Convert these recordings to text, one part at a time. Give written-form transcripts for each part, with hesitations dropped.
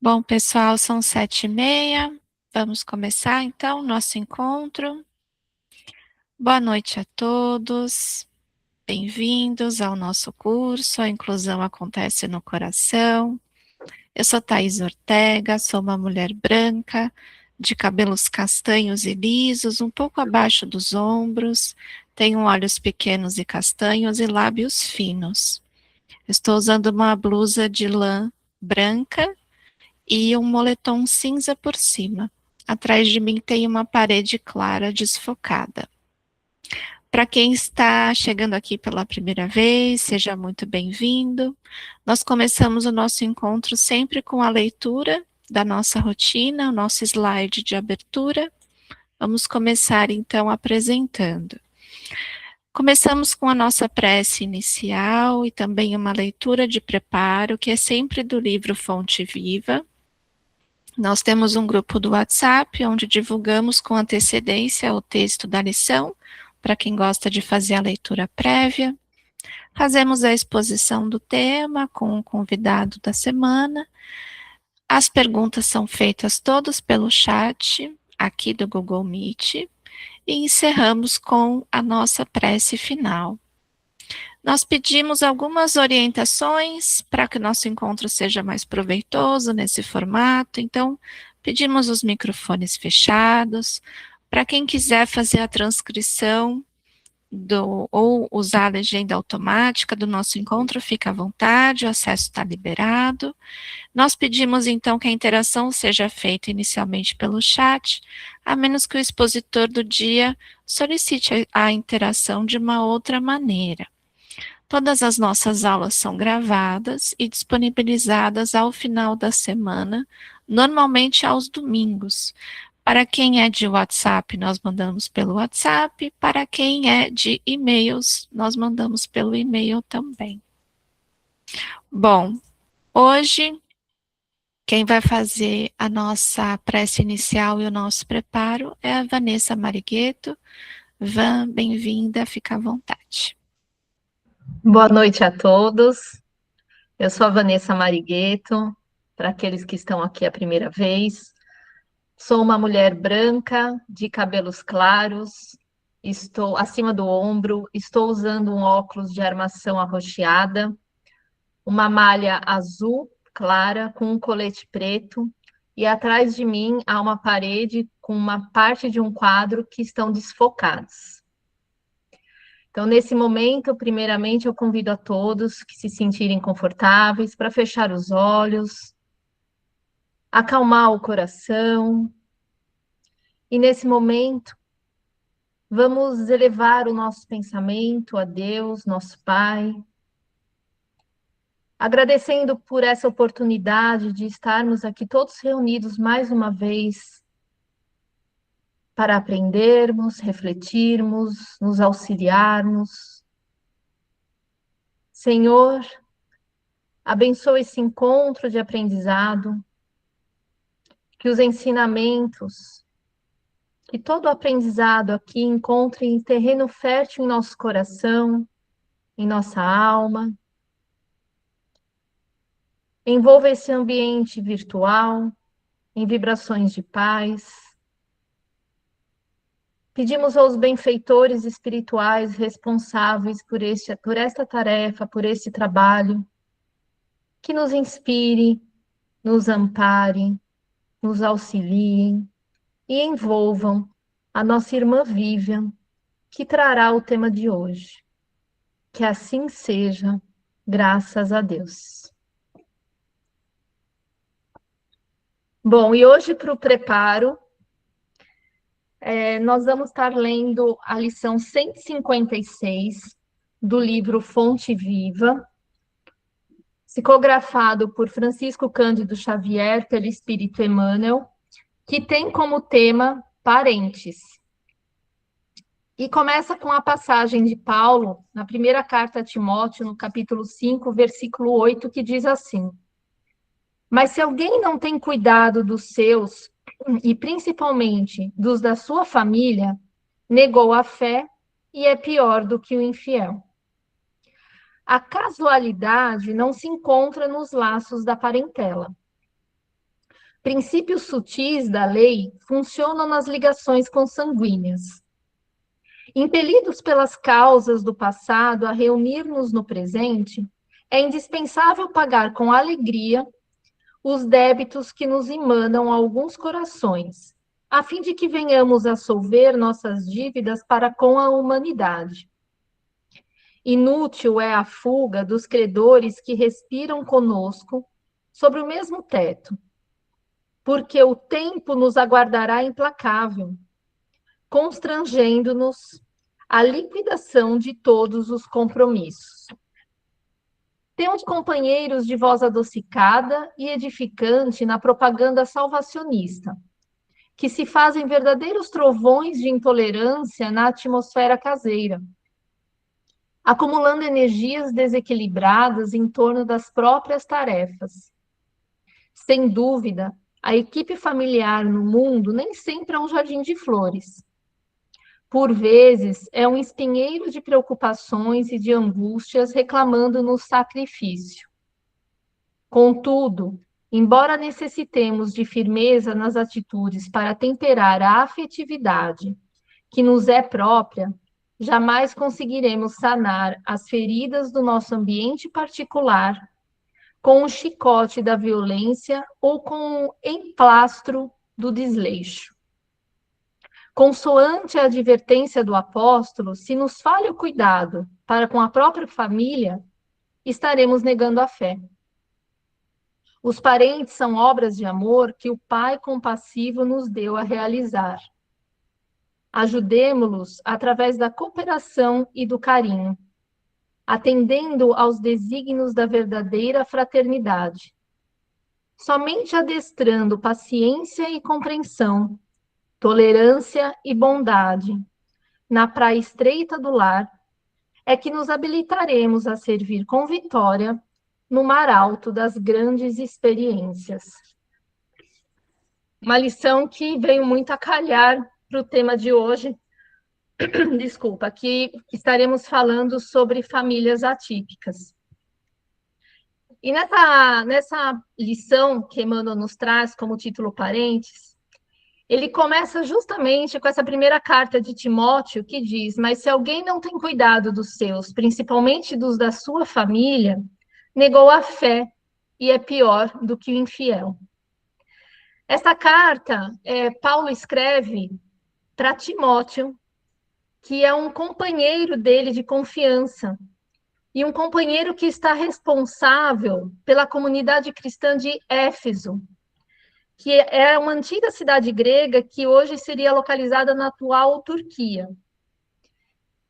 Bom, pessoal, são 7h30. Vamos começar, então, nosso encontro. Boa noite a todos. Bem-vindos ao nosso curso. A inclusão acontece no coração. Eu sou Thaís Ortega, sou uma mulher branca, de cabelos castanhos e lisos, um pouco abaixo dos ombros. Tenho olhos pequenos e castanhos e lábios finos. Estou usando uma blusa de lã branca e um moletom cinza por cima. Atrás de mim tem uma parede clara desfocada. Para quem está chegando aqui pela primeira vez, seja muito bem-vindo. Nós começamos o nosso encontro sempre com a leitura da nossa rotina, o nosso slide de abertura. Vamos começar então apresentando. Começamos com a nossa prece inicial e também uma leitura de preparo, que é sempre do livro Fonte Viva. Nós temos um grupo do WhatsApp, onde divulgamos com antecedência o texto da lição, para quem gosta de fazer a leitura prévia. Fazemos a exposição do tema com o convidado da semana. As perguntas são feitas todas pelo chat, aqui do Google Meet, e encerramos com a nossa prece final. Nós pedimos algumas orientações para que o nosso encontro seja mais proveitoso nesse formato, então pedimos os microfones fechados. Para quem quiser fazer a transcrição ou usar a legenda automática do nosso encontro, fica à vontade, o acesso está liberado. Nós pedimos então que a interação seja feita inicialmente pelo chat, a menos que o expositor do dia solicite a interação de uma outra maneira. Todas as nossas aulas são gravadas e disponibilizadas ao final da semana, normalmente aos domingos. Para quem é de WhatsApp, nós mandamos pelo WhatsApp. Para quem é de e-mails, nós mandamos pelo e-mail também. Bom, hoje, quem vai fazer a nossa prece inicial e o nosso preparo é a Vanessa Marigueto. Van, bem-vinda, fica à vontade. Boa noite a todos. Eu sou a Vanessa Marigueto, para aqueles que estão aqui a primeira vez. Sou uma mulher branca, de cabelos claros, estou acima do ombro, estou usando um óculos de armação arroxeada, uma malha azul clara com um colete preto, e atrás de mim há uma parede com uma parte de um quadro que estão desfocados. Então, nesse momento, primeiramente, eu convido a todos que se sentirem confortáveis para fechar os olhos, acalmar o coração. E nesse momento, vamos elevar o nosso pensamento a Deus, nosso Pai, agradecendo por essa oportunidade de estarmos aqui todos reunidos mais uma vez para aprendermos, refletirmos, nos auxiliarmos. Senhor, abençoa esse encontro de aprendizado, que os ensinamentos, que todo o aprendizado aqui encontre terreno fértil em nosso coração, em nossa alma. Envolva esse ambiente virtual em vibrações de paz. Pedimos aos benfeitores espirituais responsáveis por esta tarefa, por esse trabalho, que nos inspire, nos ampare, nos auxiliem e envolvam a nossa irmã Vivian, que trará o tema de hoje. Que assim seja, graças a Deus. Bom, e hoje para o preparo, nós vamos estar lendo a lição 156 do livro Fonte Viva, psicografado por Francisco Cândido Xavier, pelo Espírito Emmanuel, que tem como tema parentes. E começa com a passagem de Paulo, na primeira carta a Timóteo, no capítulo 5, versículo 8, que diz assim: Mas se alguém não tem cuidado dos seus, e principalmente dos da sua família, negou a fé e é pior do que o infiel. A casualidade não se encontra nos laços da parentela. Princípios sutis da lei funcionam nas ligações consanguíneas. Impelidos pelas causas do passado a reunir-nos no presente, é indispensável pagar com alegria os débitos que nos emanam a alguns corações, a fim de que venhamos a solver nossas dívidas para com a humanidade. Inútil é a fuga dos credores que respiram conosco sobre o mesmo teto, porque o tempo nos aguardará implacável, constrangendo-nos à liquidação de todos os compromissos. Temos companheiros de voz adocicada e edificante na propaganda salvacionista, que se fazem verdadeiros trovões de intolerância na atmosfera caseira, acumulando energias desequilibradas em torno das próprias tarefas. Sem dúvida, a equipe familiar no mundo nem sempre é um jardim de flores. Por vezes, é um espinheiro de preocupações e de angústias reclamando-nos sacrifício. Contudo, embora necessitemos de firmeza nas atitudes para temperar a afetividade que nos é própria, jamais conseguiremos sanar as feridas do nosso ambiente particular com o chicote da violência ou com o emplastro do desleixo. Consoante a advertência do apóstolo, se nos falha o cuidado para com a própria família, estaremos negando a fé. Os parentes são obras de amor que o Pai compassivo nos deu a realizar. Ajudemo-los através da cooperação e do carinho, atendendo aos desígnios da verdadeira fraternidade. Somente adestrando paciência e compreensão, tolerância e bondade, na praia estreita do lar, é que nos habilitaremos a servir com vitória no mar alto das grandes experiências. Uma lição que veio muito a calhar para o tema de hoje, desculpa, que estaremos falando sobre famílias atípicas. E nessa lição que Emmanuel nos traz como título Parentes, ele começa justamente com essa primeira carta de Timóteo, que diz: mas se alguém não tem cuidado dos seus, principalmente dos da sua família, negou a fé e é pior do que o infiel. Esta carta, Paulo escreve para Timóteo, que é um companheiro dele de confiança, e um companheiro que está responsável pela comunidade cristã de Éfeso, que é uma antiga cidade grega que hoje seria localizada na atual Turquia.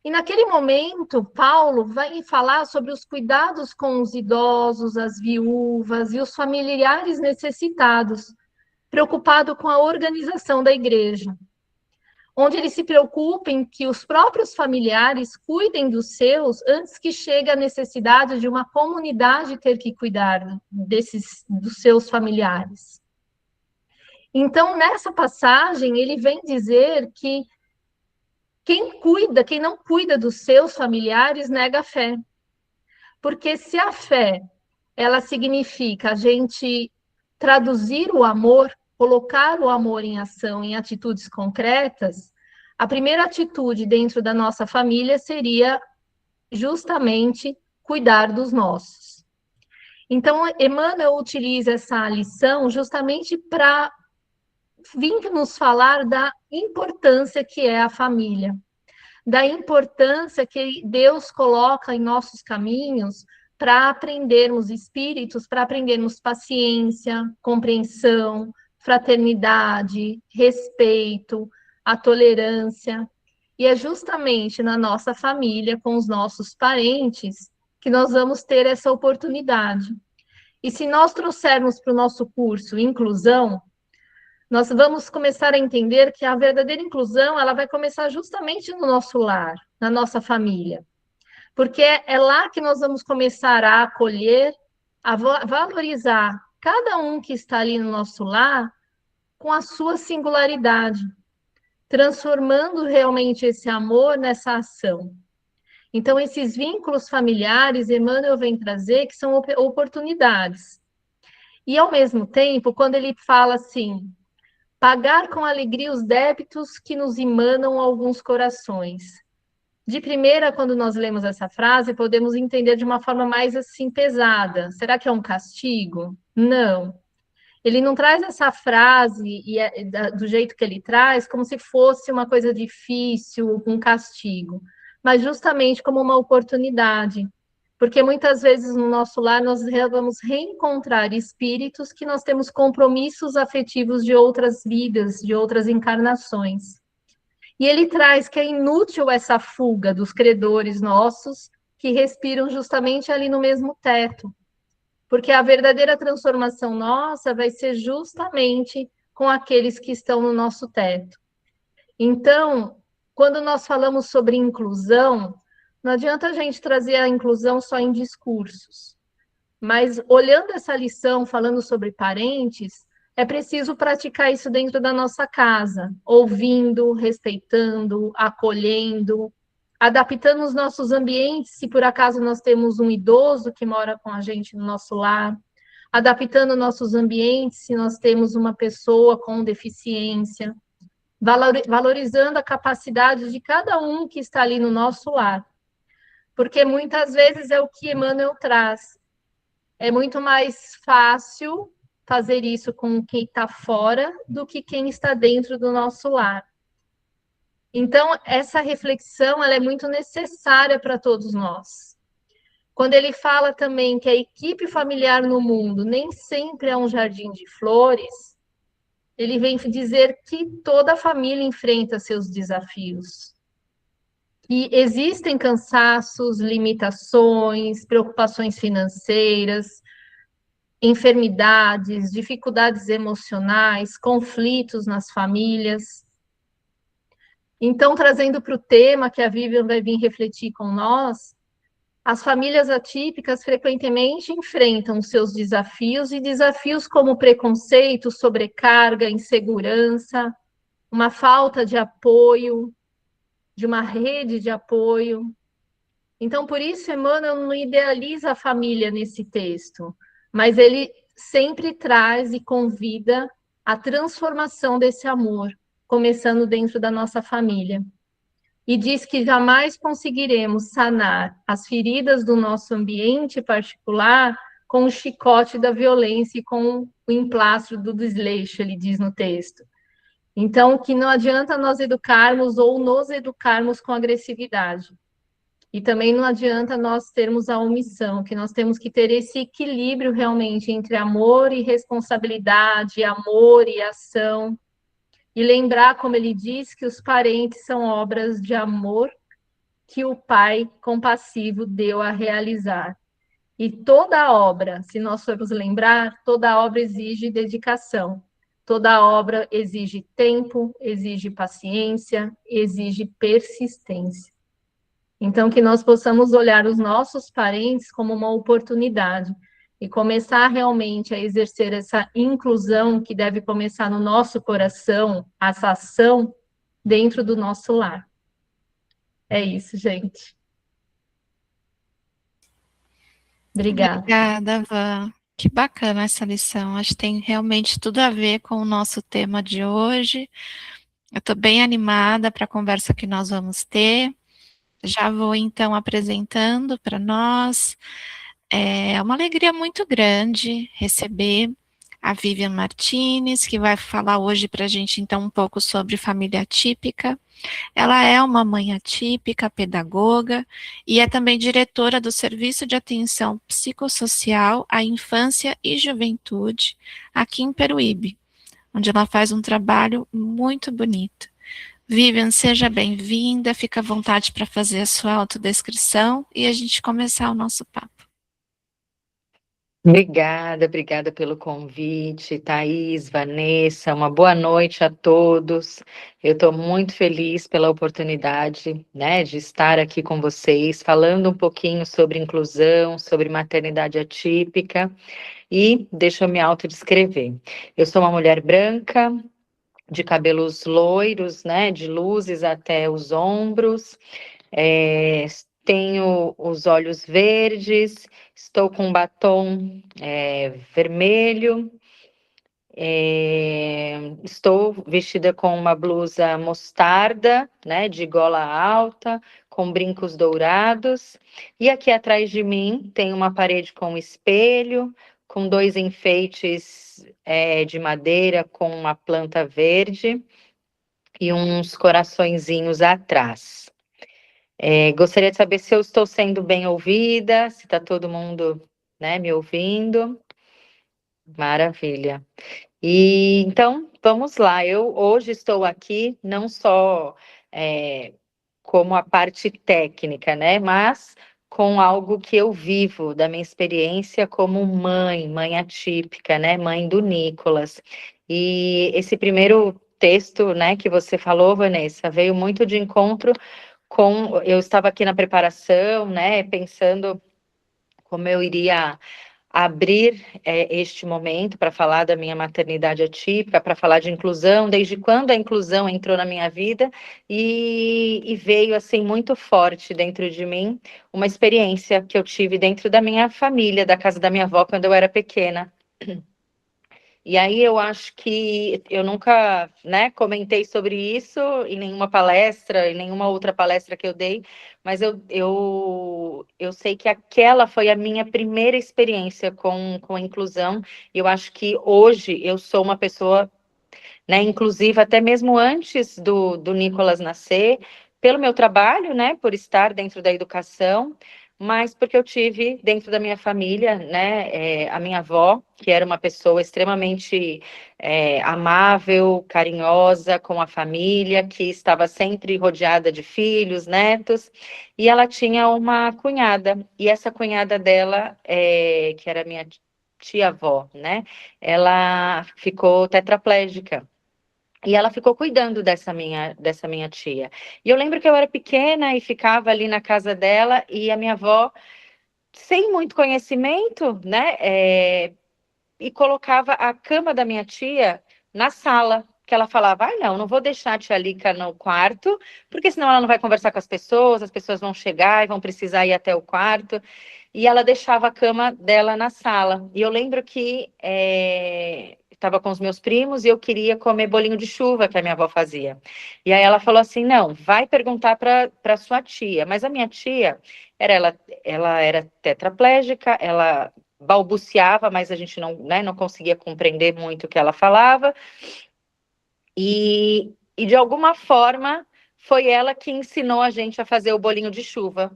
E naquele momento, Paulo vai falar sobre os cuidados com os idosos, as viúvas e os familiares necessitados, preocupado com a organização da igreja, onde ele se preocupa em que os próprios familiares cuidem dos seus antes que chegue a necessidade de uma comunidade ter que cuidar dos seus familiares. Então, nessa passagem, ele vem dizer que quem não cuida dos seus familiares, nega a fé. Porque se a fé, ela significa a gente traduzir o amor, colocar o amor em ação, em atitudes concretas, a primeira atitude dentro da nossa família seria justamente cuidar dos nossos. Então, Emmanuel utiliza essa lição justamente para vir nos falar da importância que é a família, da importância que Deus coloca em nossos caminhos para aprendermos espíritos, para aprendermos paciência, compreensão, fraternidade, respeito, a tolerância. E é justamente na nossa família, com os nossos parentes, que nós vamos ter essa oportunidade. E se nós trouxermos para o nosso curso inclusão, nós vamos começar a entender que a verdadeira inclusão, ela vai começar justamente no nosso lar, na nossa família. Porque é lá que nós vamos começar a acolher, a valorizar cada um que está ali no nosso lar com a sua singularidade, transformando realmente esse amor nessa ação. Então, esses vínculos familiares, Emmanuel vem trazer que são oportunidades. E, ao mesmo tempo, quando ele fala assim, pagar com alegria os débitos que nos emanam alguns corações. De primeira, quando nós lemos essa frase, podemos entender de uma forma mais assim pesada. Será que é um castigo? Não. Ele não traz essa frase do jeito que ele traz, como se fosse uma coisa difícil, um castigo, mas justamente como uma oportunidade. Porque muitas vezes no nosso lar nós vamos reencontrar espíritos que nós temos compromissos afetivos de outras vidas, de outras encarnações. E ele traz que é inútil essa fuga dos credores nossos que respiram justamente ali no mesmo teto, porque a verdadeira transformação nossa vai ser justamente com aqueles que estão no nosso teto. Então, quando nós falamos sobre inclusão, não adianta a gente trazer a inclusão só em discursos, mas olhando essa lição, falando sobre parentes, é preciso praticar isso dentro da nossa casa, ouvindo, respeitando, acolhendo, adaptando os nossos ambientes, se por acaso nós temos um idoso que mora com a gente no nosso lar, adaptando nossos ambientes se nós temos uma pessoa com deficiência, valorizando a capacidade de cada um que está ali no nosso lar. Porque muitas vezes é o que Emmanuel traz. É muito mais fácil fazer isso com quem está fora do que quem está dentro do nosso lar. Então, essa reflexão ela é muito necessária para todos nós. Quando ele fala também que a equipe familiar no mundo nem sempre é um jardim de flores, ele vem dizer que toda família enfrenta seus desafios. E existem cansaços, limitações, preocupações financeiras, enfermidades, dificuldades emocionais, conflitos nas famílias. Então, trazendo para o tema que a Vivian vai vir refletir com nós, as famílias atípicas frequentemente enfrentam seus desafios e desafios como preconceito, sobrecarga, insegurança, uma falta de apoio, de uma rede de apoio. Então, por isso, Emmanuel não idealiza a família nesse texto, mas ele sempre traz e convida a transformação desse amor, começando dentro da nossa família. E diz que jamais conseguiremos sanar as feridas do nosso ambiente particular com o chicote da violência e com o emplastro do desleixo, ele diz no texto. Então, que não adianta nós educarmos ou nos educarmos com agressividade. E também não adianta nós termos a omissão, que nós temos que ter esse equilíbrio realmente entre amor e responsabilidade, amor e ação. E lembrar, como ele diz, que os parentes são obras de amor que o Pai compassivo deu a realizar. E toda obra, se nós formos lembrar, toda obra exige dedicação. Toda obra exige tempo, exige paciência, exige persistência. Então, que nós possamos olhar os nossos parentes como uma oportunidade e começar realmente a exercer essa inclusão que deve começar no nosso coração, essa ação dentro do nosso lar. É isso, gente. Obrigada. Obrigada, Van. Que bacana essa lição. Acho que tem realmente tudo a ver com o nosso tema de hoje. Eu estou bem animada para a conversa que nós vamos ter. Já vou então apresentando para nós. É uma alegria muito grande receber a Vivian Martinez, que vai falar hoje para a gente então um pouco sobre família típica. Ela é uma mãe atípica, pedagoga e é também diretora do Serviço de Atenção Psicossocial à Infância e Juventude aqui em Peruíbe, onde ela faz um trabalho muito bonito. Vivian, seja bem-vinda, fica à vontade para fazer a sua autodescrição e a gente começar o nosso papo. Obrigada pelo convite, Thaís, Vanessa, uma boa noite a todos. Eu estou muito feliz pela oportunidade, né, de estar aqui com vocês, falando um pouquinho sobre inclusão, sobre maternidade atípica, e deixa eu me autodescrever. Eu sou uma mulher branca, de cabelos loiros, né, de luzes até os ombros, tenho os olhos verdes, estou com um batom vermelho, estou vestida com uma blusa mostarda, né, de gola alta, com brincos dourados. E aqui atrás de mim tem uma parede com espelho, com 2 enfeites de madeira com uma planta verde e uns coraçõezinhos atrás. Gostaria de saber se eu estou sendo bem ouvida, se está todo mundo, né, me ouvindo. Maravilha. E então, vamos lá. Eu hoje estou aqui não só como a parte técnica, né, mas com algo que eu vivo da minha experiência como mãe atípica, né, mãe do Nicolas. E esse primeiro texto, né, que você falou, Vanessa, veio muito de encontro com. Eu estava aqui na preparação, né, pensando como eu iria abrir este momento para falar da minha maternidade atípica, para falar de inclusão, desde quando a inclusão entrou na minha vida e veio assim muito forte dentro de mim uma experiência que eu tive dentro da minha família, da casa da minha avó, quando eu era pequena. E aí eu acho que eu nunca, né, comentei sobre isso em nenhuma palestra, em nenhuma outra palestra que eu dei, mas eu sei que aquela foi a minha primeira experiência com a inclusão. E eu acho que hoje eu sou uma pessoa, né, inclusive até mesmo antes do Nicolas nascer, pelo meu trabalho, né, por estar dentro da educação, mas porque eu tive dentro da minha família, né, a minha avó, que era uma pessoa extremamente amável, carinhosa com a família, que estava sempre rodeada de filhos, netos, e ela tinha uma cunhada, e essa cunhada dela, que era minha tia-avó, né, ela ficou tetraplégica. E ela ficou cuidando dessa minha tia. E eu lembro que eu era pequena e ficava ali na casa dela, e a minha avó, sem muito conhecimento, né, e colocava a cama da minha tia na sala, que ela falava, não vou deixar a tia Lica no quarto, porque senão ela não vai conversar com as pessoas vão chegar e vão precisar ir até o quarto. E ela deixava a cama dela na sala. E eu lembro que estava com os meus primos e eu queria comer bolinho de chuva que a minha avó fazia. E aí ela falou assim, não, vai perguntar para sua tia. Mas a minha tia, ela era tetraplégica, ela balbuciava, mas a gente não, né, não conseguia compreender muito o que ela falava. E de alguma forma foi ela que ensinou a gente a fazer o bolinho de chuva,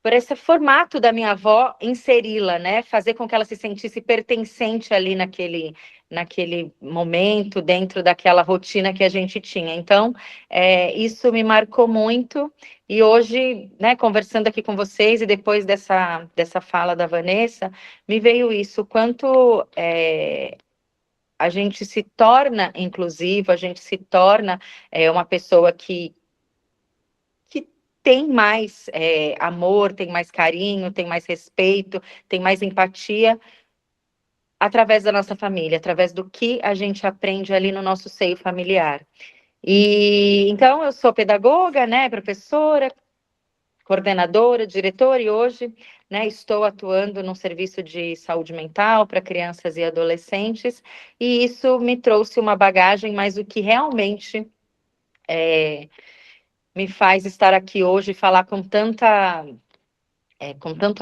por esse formato da minha avó inseri-la, né? Fazer com que ela se sentisse pertencente ali naquele momento, dentro daquela rotina que a gente tinha. Então, isso me marcou muito. E hoje, né, conversando aqui com vocês, e depois dessa fala da Vanessa, me veio isso, quanto a gente se torna inclusiva, a gente se torna uma pessoa que tem mais amor, tem mais carinho, tem mais respeito, tem mais empatia através da nossa família, através do que a gente aprende ali no nosso seio familiar. E então eu sou pedagoga, né, professora, coordenadora, diretora, e hoje, né, estou atuando num serviço de saúde mental para crianças e adolescentes, e isso me trouxe uma bagagem, mas o que realmente me faz estar aqui hoje e falar com tanto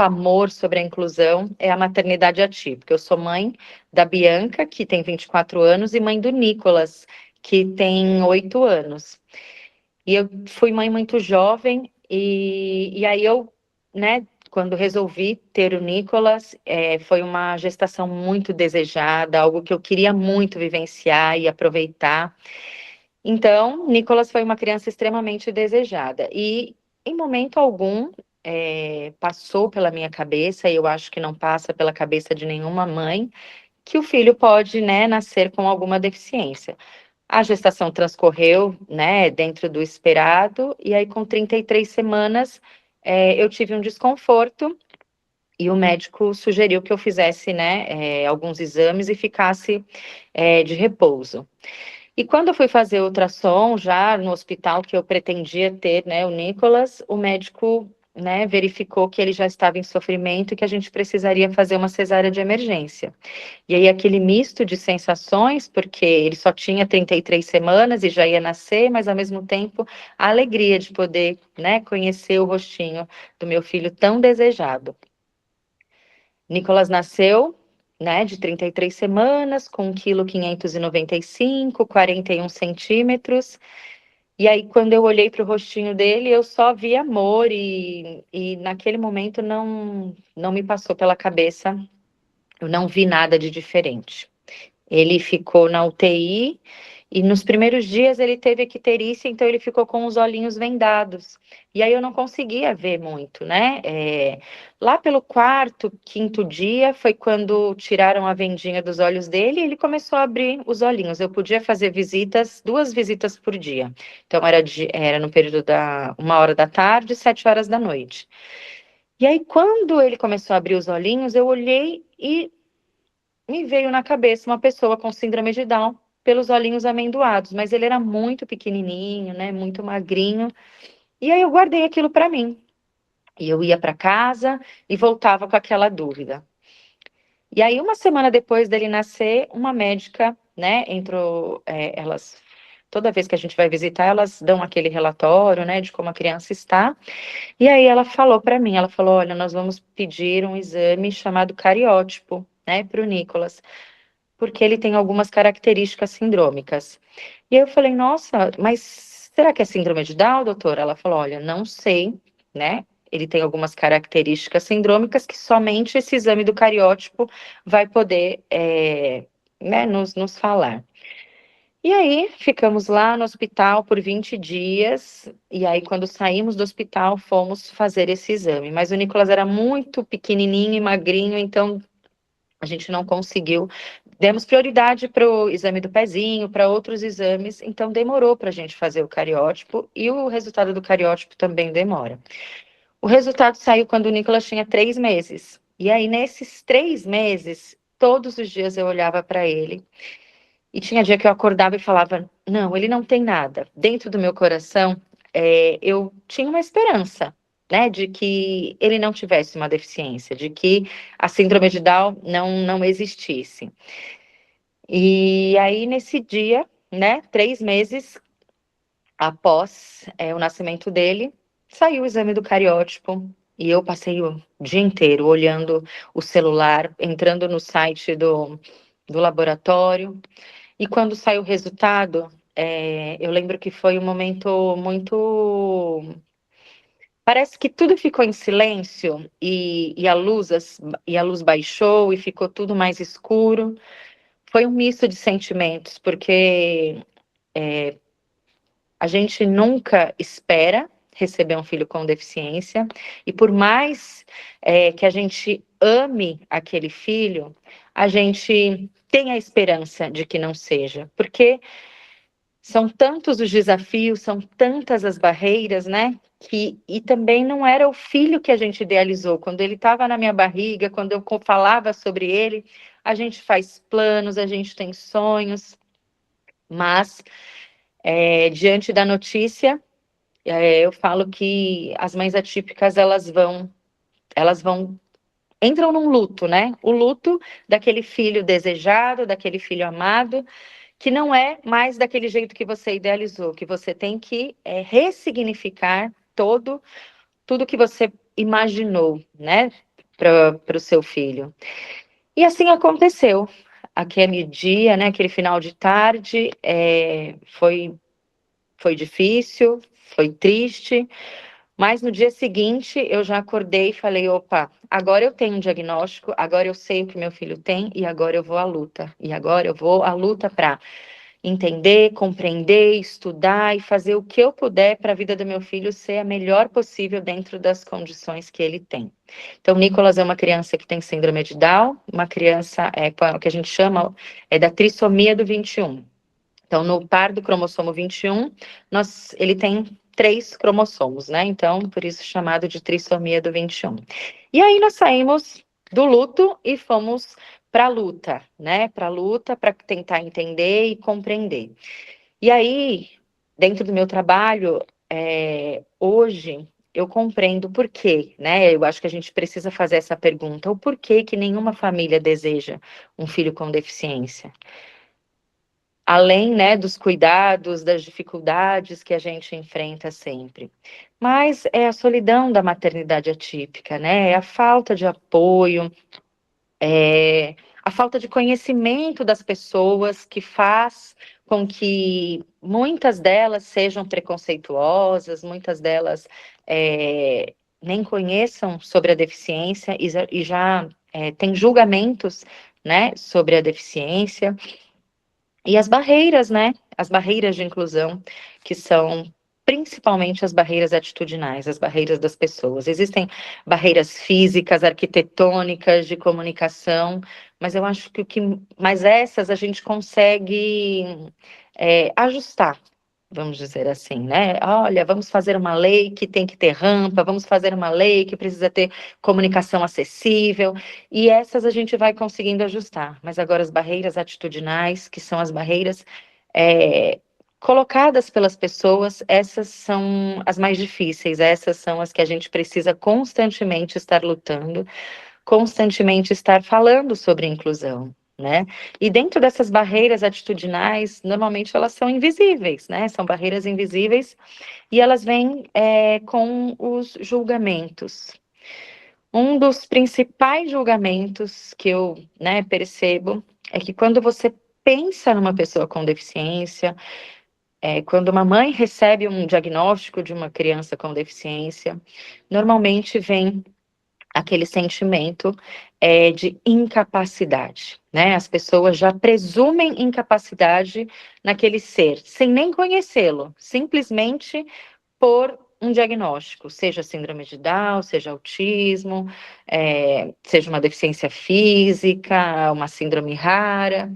amor sobre a inclusão é a maternidade atípica. Eu sou mãe da Bianca, que tem 24 anos, e mãe do Nicolas, que tem 8 anos. E eu fui mãe muito jovem, e aí eu, né, quando resolvi ter o Nicolas, foi uma gestação muito desejada, algo que eu queria muito vivenciar e aproveitar. Então, Nicolas foi uma criança extremamente desejada. E, em momento algum, passou pela minha cabeça, e eu acho que não passa pela cabeça de nenhuma mãe, que o filho pode, né, nascer com alguma deficiência. A gestação transcorreu, né, dentro do esperado, e aí com 33 semanas eu tive um desconforto, e o médico sugeriu que eu fizesse, né, alguns exames e ficasse de repouso. E quando eu fui fazer o ultrassom, já no hospital que eu pretendia ter, né, o Nicolas, o médico, né, verificou que ele já estava em sofrimento e que a gente precisaria fazer uma cesárea de emergência. E aí aquele misto de sensações, porque ele só tinha 33 semanas e já ia nascer, mas ao mesmo tempo a alegria de poder, né, conhecer o rostinho do meu filho tão desejado. Nicolas nasceu, né, de 33 semanas, com 1,595 kg, 41 centímetros. E aí, quando eu olhei para o rostinho dele, eu só vi amor e naquele momento não me passou pela cabeça, eu não vi nada de diferente. Ele ficou na UTI e nos primeiros dias ele teve icterícia, então ele ficou com os olhinhos vendados. E aí eu não conseguia ver muito, né? Lá pelo quarto, quinto dia, foi quando tiraram a vendinha dos olhos dele e ele começou a abrir os olhinhos. Eu podia fazer visitas, 2 visitas por dia. Então era no período da 1h da tarde, 7h da noite. E aí, quando ele começou a abrir os olhinhos, eu olhei e me veio na cabeça uma pessoa com síndrome de Down pelos olhinhos amendoados, mas ele era muito pequenininho, né, muito magrinho. E aí eu guardei aquilo para mim. E eu ia para casa e voltava com aquela dúvida. E aí uma semana depois dele nascer, uma médica, né, entrou, elas toda vez que a gente vai visitar, elas dão aquele relatório, né, de como a criança está. E aí ela falou para mim, ela falou, olha, nós vamos pedir um exame chamado cariótipo, né, para o Nicolas, porque ele tem algumas características sindrômicas. E aí eu falei, nossa, mas será que é síndrome de Down, doutora? Ela falou, olha, não sei, né? Ele tem algumas características sindrômicas que somente esse exame do cariótipo vai poder, né, nos falar. E aí, ficamos lá no hospital por 20 dias, e aí quando saímos do hospital, fomos fazer esse exame. Mas o Nicolas era muito pequenininho e magrinho, então a gente não conseguiu. Demos prioridade para o exame do pezinho, para outros exames, então demorou para a gente fazer o cariótipo e o resultado do cariótipo também demora. O resultado saiu quando o Nicolas tinha 3 meses. E aí, nesses 3 meses, todos os dias eu olhava para ele e tinha dia que eu acordava e falava: não, ele não tem nada. Dentro do meu coração, eu tinha uma esperança, né, de que ele não tivesse uma deficiência, de que a síndrome de Down não existisse. E aí, nesse dia, né, 3 meses após o nascimento dele, saiu o exame do cariótipo e eu passei o dia inteiro olhando o celular, entrando no site do laboratório. E quando saiu o resultado, eu lembro que foi um momento muito. Parece que tudo ficou em silêncio e a luz baixou e ficou tudo mais escuro. Foi um misto de sentimentos, porque a gente nunca espera receber um filho com deficiência, e por mais que a gente ame aquele filho, a gente tem a esperança de que não seja, porque são tantos os desafios, são tantas as barreiras, né? E também não era o filho que a gente idealizou. Quando ele estava na minha barriga, quando eu falava sobre ele, a gente faz planos, a gente tem sonhos, mas diante da notícia, eu falo que as mães atípicas entram num luto, né? O luto daquele filho desejado, daquele filho amado, que não é mais daquele jeito que você idealizou, que você tem que ressignificar tudo que você imaginou, né, para o seu filho. E assim aconteceu. Aquele dia, né, aquele final de tarde, foi difícil, foi triste, mas no dia seguinte eu já acordei e falei, opa, agora eu tenho um diagnóstico, agora eu sei o que meu filho tem e agora eu vou à luta. E agora eu vou à luta para entender, compreender, estudar e fazer o que eu puder para a vida do meu filho ser a melhor possível dentro das condições que ele tem. Então, o Nicolas é uma criança que tem síndrome de Down, uma criança o que a gente chama da trissomia do 21. Então, no par do cromossomo 21, ele tem 3 cromossomos, né? Então, por isso chamado de trissomia do 21. E aí nós saímos do luto e fomos para a luta, né? Para a luta, para tentar entender e compreender. E aí, dentro do meu trabalho, hoje eu compreendo por quê, né? Eu acho que a gente precisa fazer essa pergunta: o porquê que nenhuma família deseja um filho com deficiência? Além, né, dos cuidados, das dificuldades que a gente enfrenta sempre. Mas é a solidão da maternidade atípica, né? É a falta de apoio, a falta de conhecimento das pessoas que faz com que muitas delas sejam preconceituosas, muitas delas nem conheçam sobre a deficiência e já têm julgamentos, né, sobre a deficiência. E as barreiras, né? As barreiras de inclusão, que são principalmente as barreiras atitudinais, as barreiras das pessoas. Existem barreiras físicas, arquitetônicas, de comunicação, mas eu acho que mas essas a gente consegue ajustar, vamos dizer assim, né? Olha, vamos fazer uma lei que tem que ter rampa, vamos fazer uma lei que precisa ter comunicação acessível, e essas a gente vai conseguindo ajustar. Mas agora as barreiras atitudinais, que são as barreiras colocadas pelas pessoas, essas são as mais difíceis, essas são as que a gente precisa constantemente estar lutando, constantemente estar falando sobre inclusão, né? E dentro dessas barreiras atitudinais, normalmente elas são invisíveis, né? São barreiras invisíveis e elas vêm com os julgamentos. Um dos principais julgamentos que eu, né, percebo é que quando você pensa numa pessoa com deficiência, quando uma mãe recebe um diagnóstico de uma criança com deficiência, normalmente vem aquele sentimento de incapacidade, né? As pessoas já presumem incapacidade naquele ser, sem nem conhecê-lo, simplesmente por um diagnóstico, seja síndrome de Down, seja autismo, seja uma deficiência física, uma síndrome rara,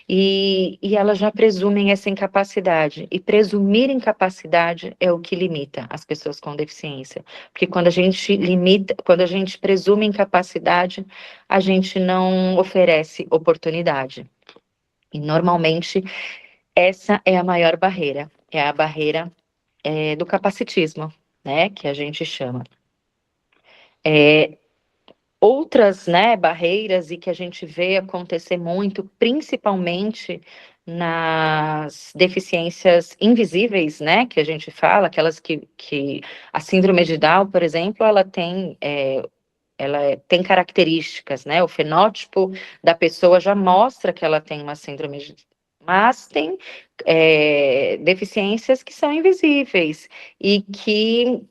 e elas já presumem essa incapacidade. E presumir incapacidade é o que limita as pessoas com deficiência. Porque quando a gente limita, quando a gente presume incapacidade, a gente não oferece oportunidade. E normalmente essa é a maior barreira, é a barreira do capacitismo, né, que a gente chama. Outras, né, barreiras e que a gente vê acontecer muito, principalmente nas deficiências invisíveis, né, que a gente fala, aquelas que a síndrome de Down, por exemplo, ela tem características, né, o fenótipo da pessoa já mostra que ela tem uma síndrome de, mas tem deficiências que são invisíveis e que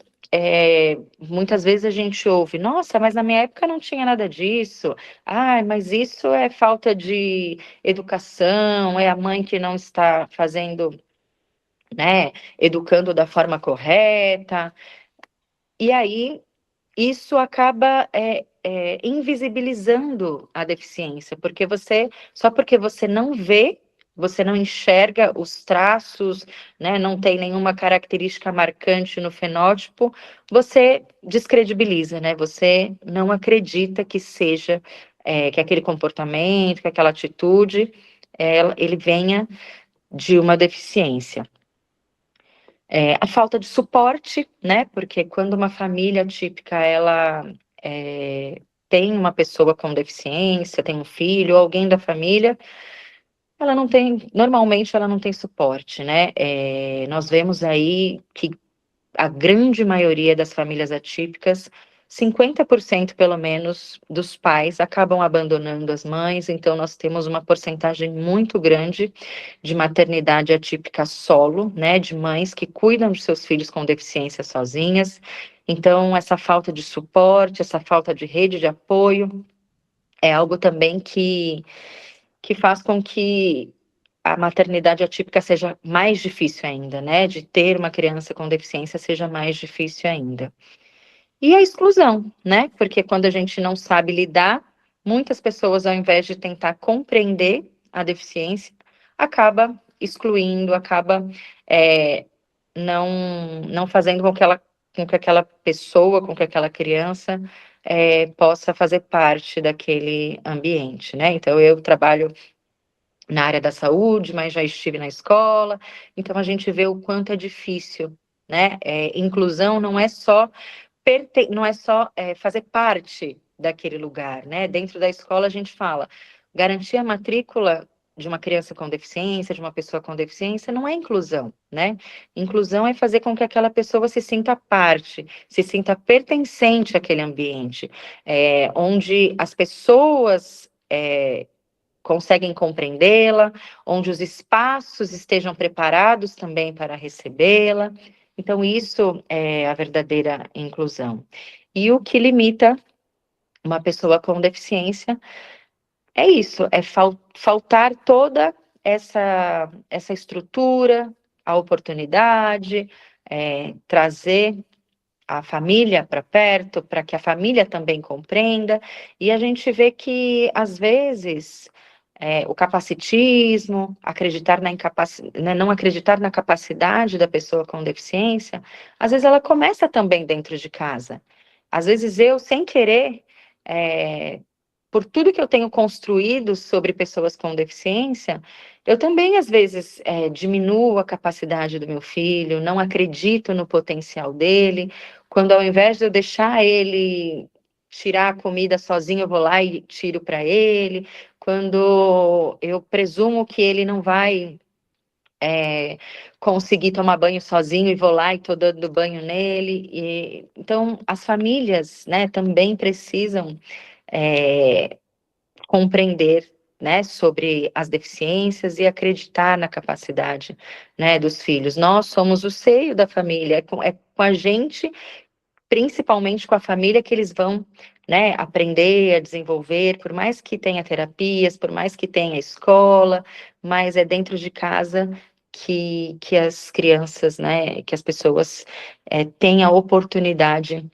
muitas vezes a gente ouve: nossa, mas na minha época não tinha nada disso. Ah, mas isso é falta de educação, é a mãe que não está fazendo, né, educando da forma correta. E aí isso acaba invisibilizando a deficiência, porque só porque você não vê, você não enxerga os traços, né, não tem nenhuma característica marcante no fenótipo, você descredibiliza, né, você não acredita que seja, que aquele comportamento, que aquela atitude, ele venha de uma deficiência. A falta de suporte, né? Porque quando uma família típica, ela tem uma pessoa com deficiência, tem um filho, alguém da família, ela não tem, normalmente ela não tem suporte, né? Nós vemos aí que a grande maioria das famílias atípicas, 50% pelo menos dos pais acabam abandonando as mães, então nós temos uma porcentagem muito grande de maternidade atípica solo, né, de mães que cuidam de seus filhos com deficiência sozinhas. Então, essa falta de suporte, essa falta de rede de apoio, é algo também que faz com que a maternidade atípica seja mais difícil ainda, né? De ter uma criança com deficiência seja mais difícil ainda. E a exclusão, né? Porque quando a gente não sabe lidar, muitas pessoas, ao invés de tentar compreender a deficiência, acaba excluindo, acaba não fazendo com que ela com que aquela pessoa, com que aquela criança possa fazer parte daquele ambiente, né? Então, eu trabalho na área da saúde, mas já estive na escola, então a gente vê o quanto é difícil, né? Inclusão não é só fazer parte daquele lugar, né? Dentro da escola a gente fala, garantir a matrícula de uma criança com deficiência, de uma pessoa com deficiência, não é inclusão, né? Inclusão é fazer com que aquela pessoa se sinta parte, se sinta pertencente àquele ambiente, onde as pessoas conseguem compreendê-la, onde os espaços estejam preparados também para recebê-la. Então, isso é a verdadeira inclusão. E o que limita uma pessoa com deficiência é isso, é faltar toda essa estrutura, a oportunidade, trazer a família para perto, para que a família também compreenda, e a gente vê que, às vezes, o capacitismo, não acreditar na capacidade da pessoa com deficiência, às vezes ela começa também dentro de casa. Às vezes eu, sem querer, por tudo que eu tenho construído sobre pessoas com deficiência, eu também, às vezes, diminuo a capacidade do meu filho, não acredito no potencial dele, quando ao invés de eu deixar ele tirar a comida sozinho, eu vou lá e tiro para ele, quando eu presumo que ele não vai conseguir tomar banho sozinho e vou lá e estou dando banho nele. Então, as famílias, né, também precisam compreender, né, sobre as deficiências e acreditar na capacidade, né, dos filhos. Nós somos o seio da família, é com a gente, principalmente com a família, que eles vão, né, aprender a desenvolver, por mais que tenha terapias, por mais que tenha escola, mas é dentro de casa que as crianças, né, que as pessoas têm a oportunidade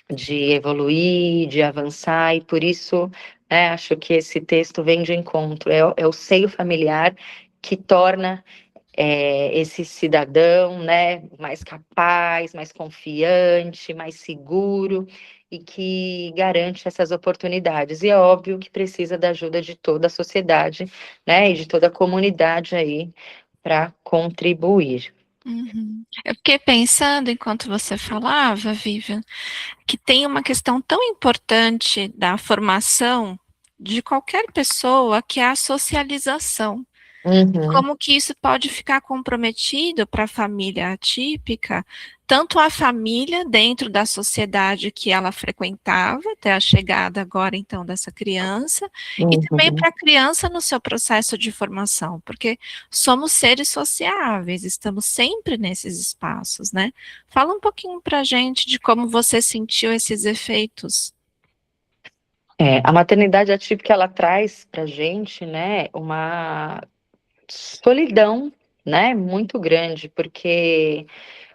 de evoluir, de avançar, e por isso, acho que esse texto vem de encontro, é o seio familiar que torna esse cidadão, né, mais capaz, mais confiante, mais seguro, e que garante essas oportunidades. E é óbvio que precisa da ajuda de toda a sociedade, né, e de toda a comunidade aí para contribuir. Uhum. Eu fiquei pensando, enquanto você falava, Vivian, que tem uma questão tão importante da formação de qualquer pessoa, que é a socialização. Uhum, Como que isso pode ficar comprometido para a família atípica, tanto a família dentro da sociedade que ela frequentava, até a chegada agora então dessa criança, e também uhum. para a criança no seu processo de formação, porque somos seres sociáveis, estamos sempre nesses espaços, né? Fala um pouquinho para a gente de como você sentiu esses efeitos. A maternidade atípica, ela traz para gente, né, uma solidão, né, muito grande, porque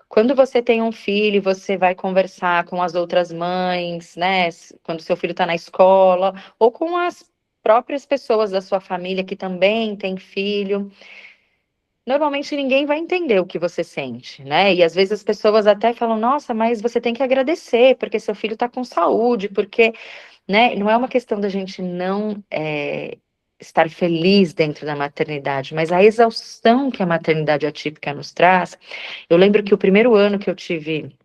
quando você tem um filho, você vai conversar com as outras mães, né, quando seu filho está na escola, ou com as próprias pessoas da sua família que também têm filho, normalmente ninguém vai entender o que você sente, né? E às vezes as pessoas até falam, nossa, mas você tem que agradecer, porque seu filho está com saúde, porque, né? Não é uma questão da gente não estar feliz dentro da maternidade, mas a exaustão que a maternidade atípica nos traz. Eu lembro que o primeiro ano que eu tive,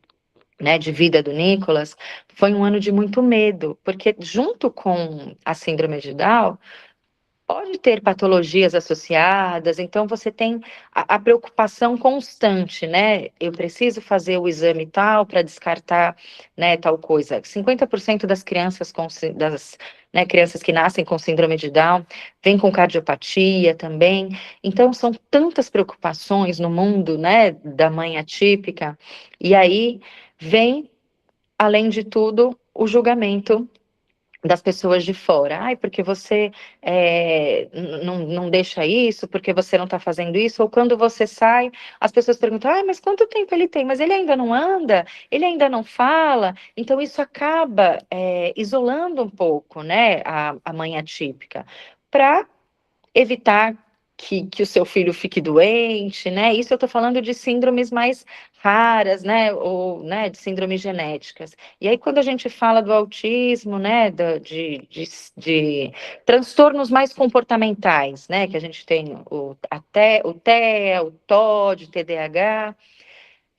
né, de vida do Nicolas, foi um ano de muito medo, porque junto com a síndrome de Down, pode ter patologias associadas, então você tem a preocupação constante, né? Eu preciso fazer o exame tal para descartar, né, tal coisa. 50% das crianças né, crianças que nascem com síndrome de Down vêm com cardiopatia também. Então são tantas preocupações no mundo, né, da mãe atípica. E aí vem, além de tudo, o julgamento das pessoas de fora. Ai, porque você não deixa isso, porque você não está fazendo isso, ou quando você sai, as pessoas perguntam, ai, mas quanto tempo ele tem? Mas ele ainda não anda? Ele ainda não fala? Então, isso acaba isolando um pouco, né, a mãe atípica, para evitar que o seu filho fique doente, né? Isso eu estou falando de síndromes mais raras, né? Ou, né, de síndromes genéticas. E aí, quando a gente fala do autismo, né, de transtornos mais comportamentais, né? Que a gente tem o TEA, o TOD, o TDAH,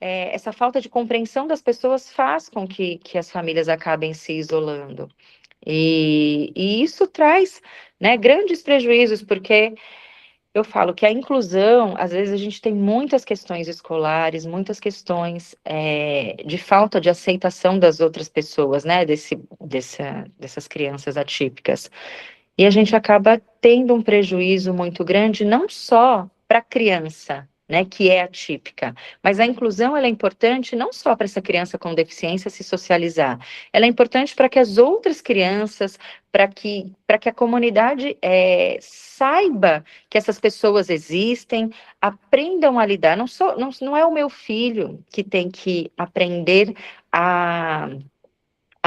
essa falta de compreensão das pessoas faz com que as famílias acabem se isolando. E isso traz, né, grandes prejuízos, porque eu falo que a inclusão, às vezes a gente tem muitas questões escolares, muitas questões de falta de aceitação das outras pessoas, né, dessas crianças atípicas. E a gente acaba tendo um prejuízo muito grande, não só para a criança, né, que é atípica, mas a inclusão ela é importante não só para essa criança com deficiência se socializar, ela é importante para que as outras crianças, para que a comunidade saiba que essas pessoas existem, aprendam a lidar. Não é o meu filho que tem que aprender a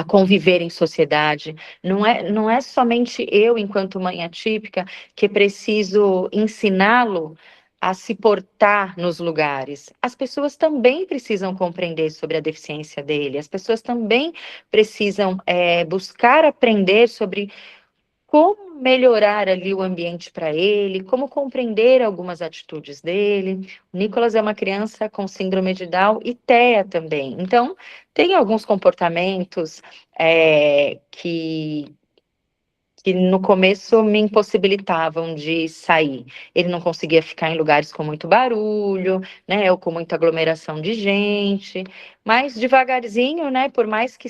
conviver em sociedade. Não é somente eu, enquanto mãe atípica, que preciso ensiná-lo a se portar nos lugares. As pessoas também precisam compreender sobre a deficiência dele, as pessoas também precisam buscar aprender sobre como melhorar ali o ambiente para ele, como compreender algumas atitudes dele. O Nicolas é uma criança com síndrome de Down e TEA também. Então, tem alguns comportamentos que no começo me impossibilitavam de sair. Ele não conseguia ficar em lugares com muito barulho, né, ou com muita aglomeração de gente, mas devagarzinho, né, por mais que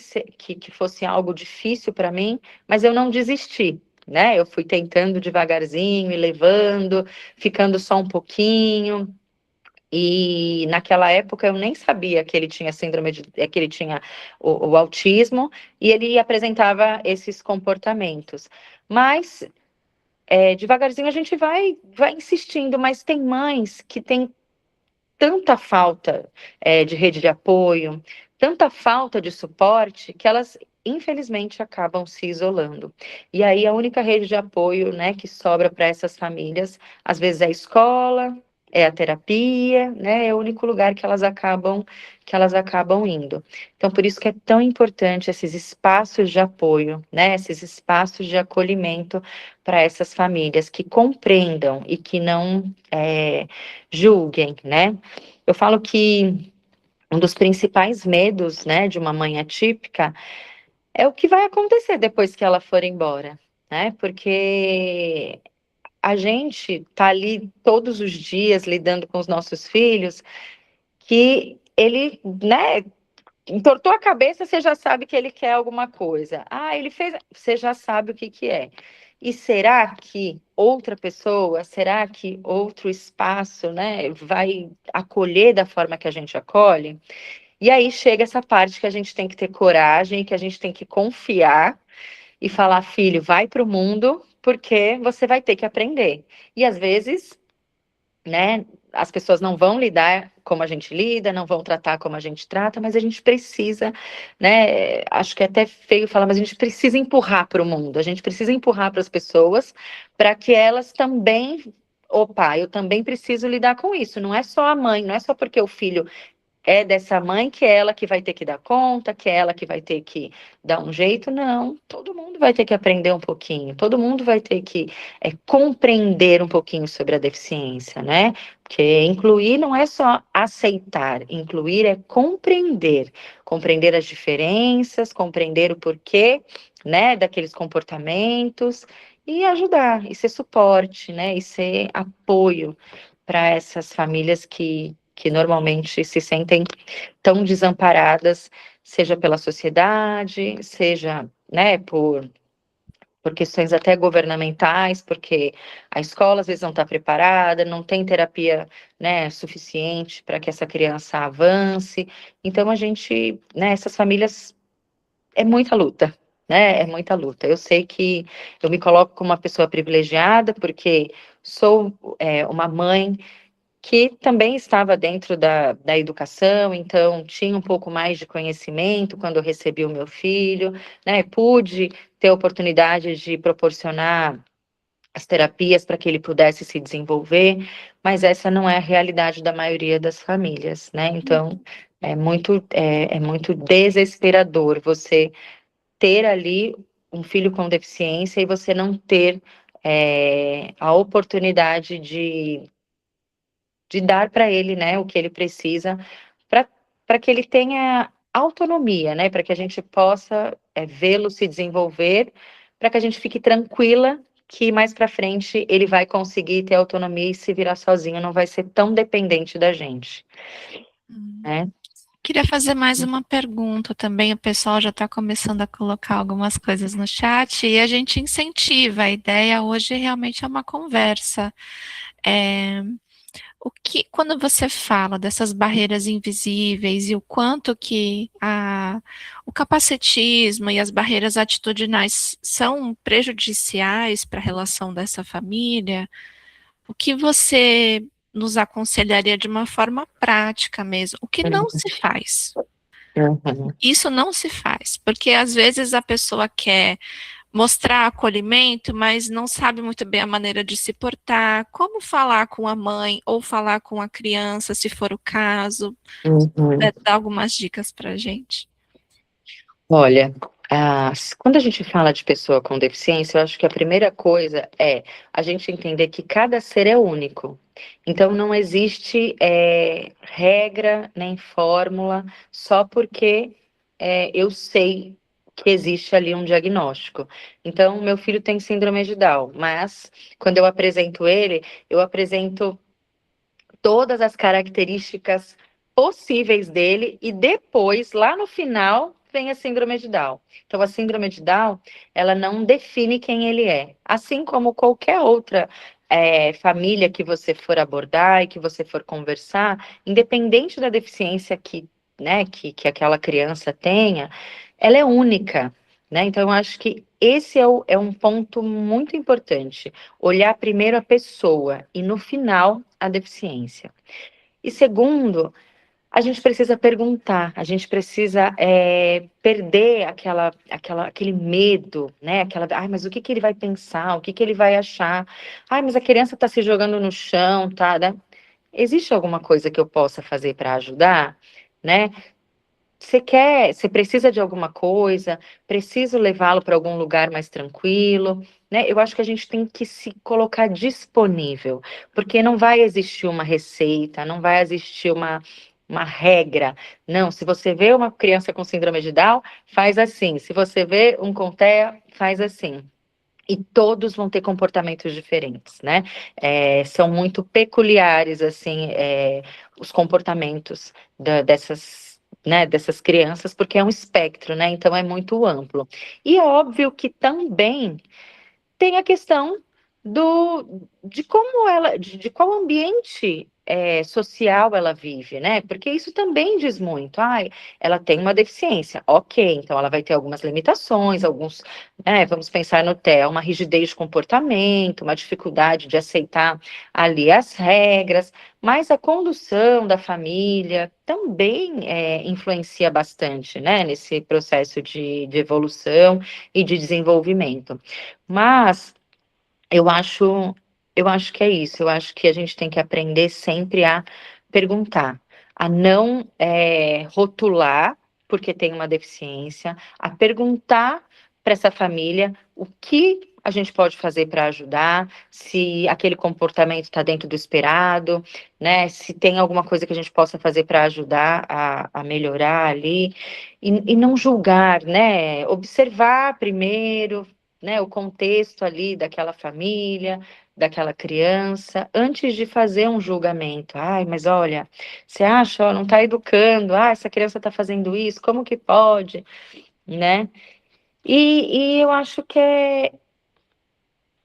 fosse algo difícil para mim, mas eu não desisti. Né, eu fui tentando devagarzinho e levando, ficando só um pouquinho. E naquela época eu nem sabia que ele tinha que ele tinha o autismo, e ele apresentava esses comportamentos. Mas devagarzinho a gente vai insistindo, mas tem mães que têm tanta falta de rede de apoio, tanta falta de suporte, que elas infelizmente acabam se isolando. E aí a única rede de apoio, né, que sobra para essas famílias, às vezes é a escola, é a terapia, né, é o único lugar que elas acabam indo. Então, por isso que é tão importante esses espaços de apoio, né, esses espaços de acolhimento para essas famílias que compreendam e que não julguem, né? Eu falo que um dos principais medos, né, de uma mãe atípica é o que vai acontecer depois que ela for embora, né? Porque a gente tá ali todos os dias lidando com os nossos filhos, que ele, né, entortou a cabeça, você já sabe que ele quer alguma coisa. Ah, ele fez, você já sabe o que que é. E será que outra pessoa, será que outro espaço, né, vai acolher da forma que a gente acolhe? E aí chega essa parte que a gente tem que ter coragem, que a gente tem que confiar e falar, filho, vai para o mundo, porque você vai ter que aprender. E às vezes, né, as pessoas não vão lidar como a gente lida, não vão tratar como a gente trata, mas a gente precisa, né, acho que é até feio falar, mas a gente precisa empurrar para o mundo, a gente precisa empurrar para as pessoas, para que elas também, opa, eu também preciso lidar com isso, não é só a mãe, não é só porque o filho é dessa mãe que é ela que vai ter que dar conta, que é ela que vai ter que dar um jeito, não. Todo mundo vai ter que aprender um pouquinho, todo mundo vai ter que compreender um pouquinho sobre a deficiência, né? Porque incluir não é só aceitar, incluir é compreender, compreender as diferenças, compreender o porquê, né, daqueles comportamentos e ajudar, e ser suporte, né, e ser apoio para essas famílias que normalmente se sentem tão desamparadas, seja pela sociedade, seja, né, por questões até governamentais, porque a escola às vezes não está preparada, não tem terapia, né, suficiente para que essa criança avance. Então a gente, né, essas famílias é muita luta. Né, é muita luta. Eu sei que eu me coloco como uma pessoa privilegiada, porque sou uma mãe que também estava dentro da educação, então tinha um pouco mais de conhecimento quando eu recebi o meu filho, né? Pude ter a oportunidade de proporcionar as terapias para que ele pudesse se desenvolver, mas essa não é a realidade da maioria das famílias, né? Então, é muito desesperador você ter ali um filho com deficiência e você não ter a oportunidade de dar para ele, né, o que ele precisa para que ele tenha autonomia, né, para que a gente possa vê-lo se desenvolver, para que a gente fique tranquila que mais para frente ele vai conseguir ter autonomia e se virar sozinho, não vai ser tão dependente da gente, né? Queria fazer mais uma pergunta também. O pessoal já está começando a colocar algumas coisas no chat e a gente incentiva. A ideia hoje realmente é uma conversa. Quando você fala dessas barreiras invisíveis e o quanto que o capacitismo e as barreiras atitudinais são prejudiciais para a relação dessa família, o que você nos aconselharia de uma forma prática mesmo? O que não se faz? Uhum. Isso não se faz, porque às vezes a pessoa quer mostrar acolhimento, mas não sabe muito bem a maneira de se portar, como falar com a mãe ou falar com a criança, se for o caso. Uhum. Dá algumas dicas para a gente. Olha, quando a gente fala de pessoa com deficiência, eu acho que a primeira coisa é a gente entender que cada ser é único. Então, não existe regra nem fórmula só porque eu sei que existe ali um diagnóstico. Então, meu filho tem síndrome de Down, mas quando eu apresento todas as características possíveis dele e depois, lá no final, vem a síndrome de Down. Então, a síndrome de Down, ela não define quem ele é, assim como qualquer outra família que você for abordar e que você for conversar, independente da deficiência né, que aquela criança tenha, ela é única, né? Então, eu acho que esse é um ponto muito importante. Olhar primeiro a pessoa e, no final, a deficiência. E segundo, a gente precisa perguntar, a gente precisa perder aquele medo, né? Ai, mas o que que ele vai pensar? O que que ele vai achar? Ai, mas a criança está se jogando no chão, tá? Né? Existe alguma coisa que eu possa fazer para ajudar? Né? Você precisa de alguma coisa, preciso levá-lo para algum lugar mais tranquilo, né? Eu acho que a gente tem que se colocar disponível, porque não vai existir uma receita, não vai existir uma regra. Não, se você vê uma criança com síndrome de Down, faz assim. Se você vê um com TEA, faz assim. E todos vão ter comportamentos diferentes, né? São muito peculiares, assim, os comportamentos dessas crianças, porque é um espectro, né? Então é muito amplo. E é óbvio que também tem a questão de como de qual ambiente social ela vive, né? Porque isso também diz muito. Ai, ela tem uma deficiência, ok, então ela vai ter algumas limitações, vamos pensar no TEA, uma rigidez de comportamento, uma dificuldade de aceitar ali as regras, mas a condução da família também influencia bastante, né? Nesse processo de evolução e de desenvolvimento. Mas eu acho, eu acho que é isso. Eu acho que a gente tem que aprender sempre a perguntar, a não rotular porque tem uma deficiência, a perguntar para essa família o que a gente pode fazer para ajudar, se aquele comportamento está dentro do esperado, né? Se tem alguma coisa que a gente possa fazer para ajudar a melhorar ali, e não julgar, né? Observar primeiro, né, o contexto ali daquela família, daquela criança, antes de fazer um julgamento. Ai, mas olha, você acha, ó, não está educando, essa criança está fazendo isso, como que pode, né? E eu acho que é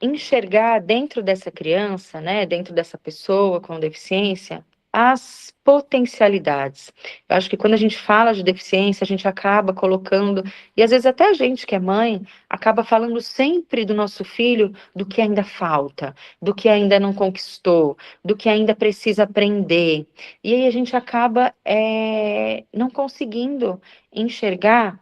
enxergar dentro dessa criança, né, dentro dessa pessoa com deficiência, as potencialidades. Eu acho que quando a gente fala de deficiência, a gente acaba colocando, e às vezes até a gente que é mãe, acaba falando sempre do nosso filho, do que ainda falta, do que ainda não conquistou, do que ainda precisa aprender. E aí a gente acaba não conseguindo enxergar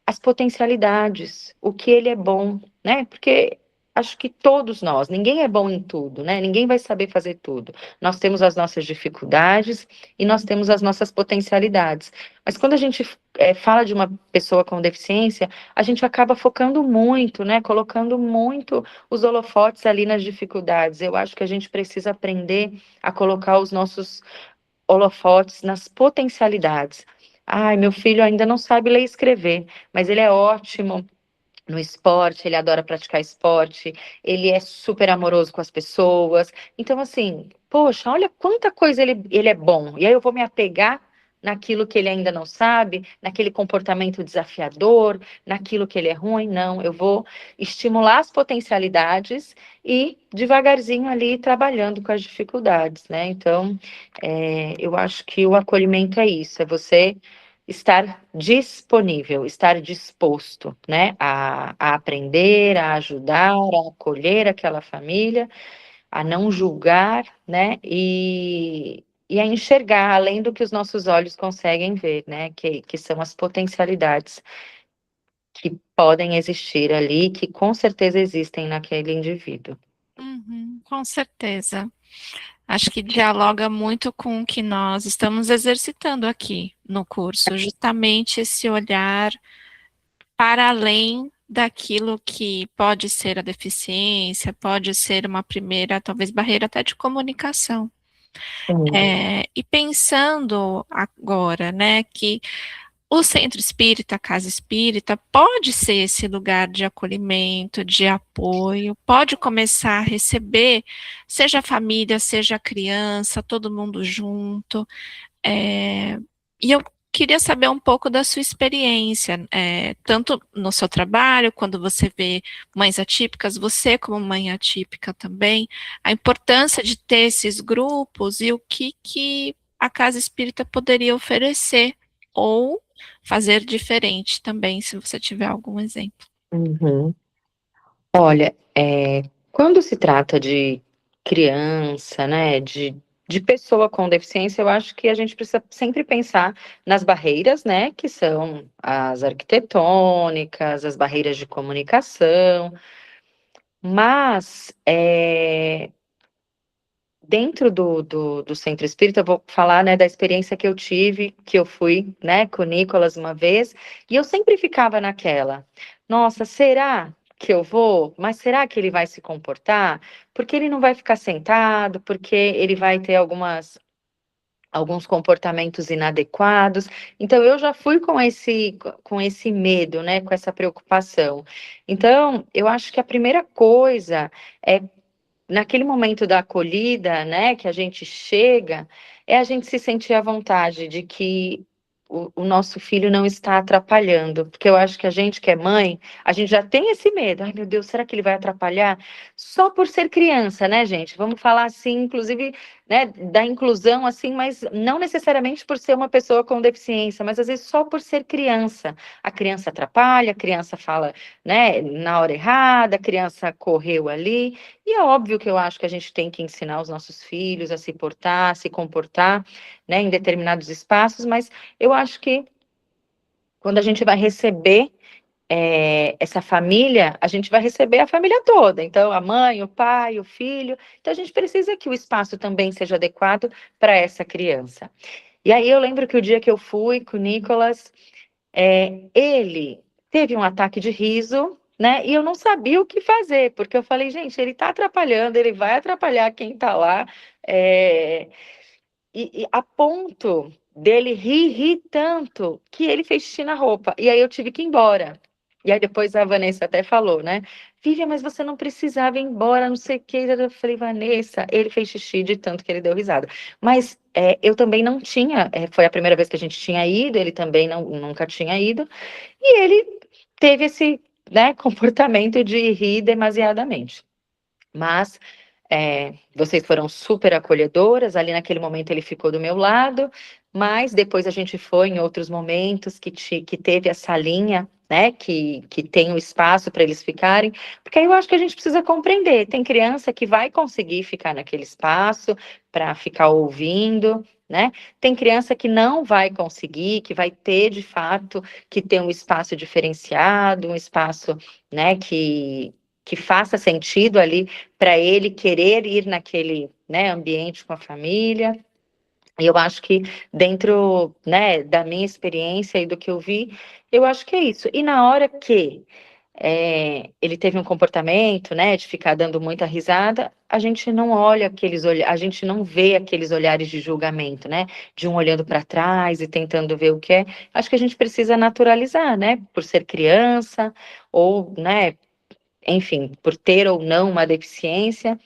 as potencialidades, o que ele é bom, né? Porque acho que todos nós, ninguém é bom em tudo, né? Ninguém vai saber fazer tudo. Nós temos as nossas dificuldades e nós temos as nossas potencialidades. Mas quando a gente fala de uma pessoa com deficiência, a gente acaba focando muito, né? Colocando muito os holofotes ali nas dificuldades. Eu acho que a gente precisa aprender a colocar os nossos holofotes nas potencialidades. Ai, meu filho ainda não sabe ler e escrever, mas ele é ótimo no esporte, ele adora praticar esporte, ele é super amoroso com as pessoas. Então, assim, poxa, olha quanta coisa ele é bom. E aí eu vou me apegar naquilo que ele ainda não sabe, naquele comportamento desafiador, naquilo que ele é ruim. Não, eu vou estimular as potencialidades e devagarzinho ali trabalhando com as dificuldades, né? Então, eu acho que o acolhimento é isso, é você estar disponível, estar disposto, né, a aprender, a ajudar, a acolher aquela família, a não julgar, né, e a enxergar além do que os nossos olhos conseguem ver, né, que são as potencialidades que podem existir ali, que com certeza existem naquele indivíduo. Com certeza. Acho que dialoga muito com o que nós estamos exercitando aqui no curso, justamente esse olhar para além daquilo que pode ser a deficiência, pode ser uma primeira, talvez, barreira até de comunicação. E pensando agora, né, que o centro espírita, a casa espírita, pode ser esse lugar de acolhimento, de apoio, pode começar a receber, seja a família, seja a criança, todo mundo junto. E eu queria saber um pouco da sua experiência, tanto no seu trabalho, quando você vê mães atípicas, você como mãe atípica também, a importância de ter esses grupos e o que a casa espírita poderia oferecer ou fazer diferente também, se você tiver algum exemplo. Uhum. Olha, quando se trata de criança, né, de pessoa com deficiência, eu acho que a gente precisa sempre pensar nas barreiras, né, que são as arquitetônicas, as barreiras de comunicação, mas dentro do centro espírita, eu vou falar, né, da experiência que eu tive, que eu fui, né, com o Nicolas uma vez, e eu sempre ficava naquela, nossa, será que eu vou? Mas será que ele vai se comportar? Porque ele não vai ficar sentado, porque ele vai ter alguns comportamentos inadequados. Então, eu já fui com esse medo, né, com essa preocupação. Então, eu acho que a primeira coisa é naquele momento da acolhida, né, que a gente chega, é a gente se sentir à vontade de que o nosso filho não está atrapalhando, porque eu acho que a gente que é mãe, a gente já tem esse medo, ai meu Deus, será que ele vai atrapalhar? Só por ser criança, né, gente? Vamos falar assim, inclusive, né, da inclusão, assim, mas não necessariamente por ser uma pessoa com deficiência, mas às vezes só por ser criança. A criança atrapalha, a criança fala, né, na hora errada, a criança correu ali, e é óbvio que eu acho que a gente tem que ensinar os nossos filhos a se portar, a se comportar, né, em determinados espaços, mas eu acho que quando a gente vai receber essa família, a gente vai receber a família toda. Então, a mãe, o pai, o filho. Então, a gente precisa que o espaço também seja adequado para essa criança. E aí eu lembro que o dia que eu fui com o Nicolas, ele teve um ataque de riso, né? E eu não sabia o que fazer, porque eu falei, gente, ele está atrapalhando, ele vai atrapalhar quem está lá. E a ponto dele rir tanto que ele fez xixi na roupa. E aí eu tive que ir embora. E aí depois a Vanessa até falou, né? Vivian, mas você não precisava ir embora, não sei o que. Eu falei, Vanessa, ele fez xixi de tanto que ele deu risada. Mas eu também não tinha, foi a primeira vez que a gente tinha ido, ele também nunca tinha ido. E ele teve esse, né, comportamento de rir demasiadamente. Mas vocês foram super acolhedoras, ali naquele momento ele ficou do meu lado, mas depois a gente foi em outros momentos que teve a salinha, né, que tem o espaço para eles ficarem, porque aí eu acho que a gente precisa compreender, tem criança que vai conseguir ficar naquele espaço para ficar ouvindo, né, tem criança que não vai conseguir, que vai ter de fato que ter um espaço diferenciado, um espaço, né, que que faça sentido ali para ele querer ir naquele, né, ambiente com a família. E eu acho que dentro, né, da minha experiência e do que eu vi, eu acho que é isso. E na hora que ele teve um comportamento, né, de ficar dando muita risada, a gente não olha aqueles olhares, a gente não vê aqueles olhares de julgamento, né, de um olhando para trás e tentando ver o que é. Acho que a gente precisa naturalizar, né, por ser criança, ou, né, enfim, por ter ou não uma deficiência,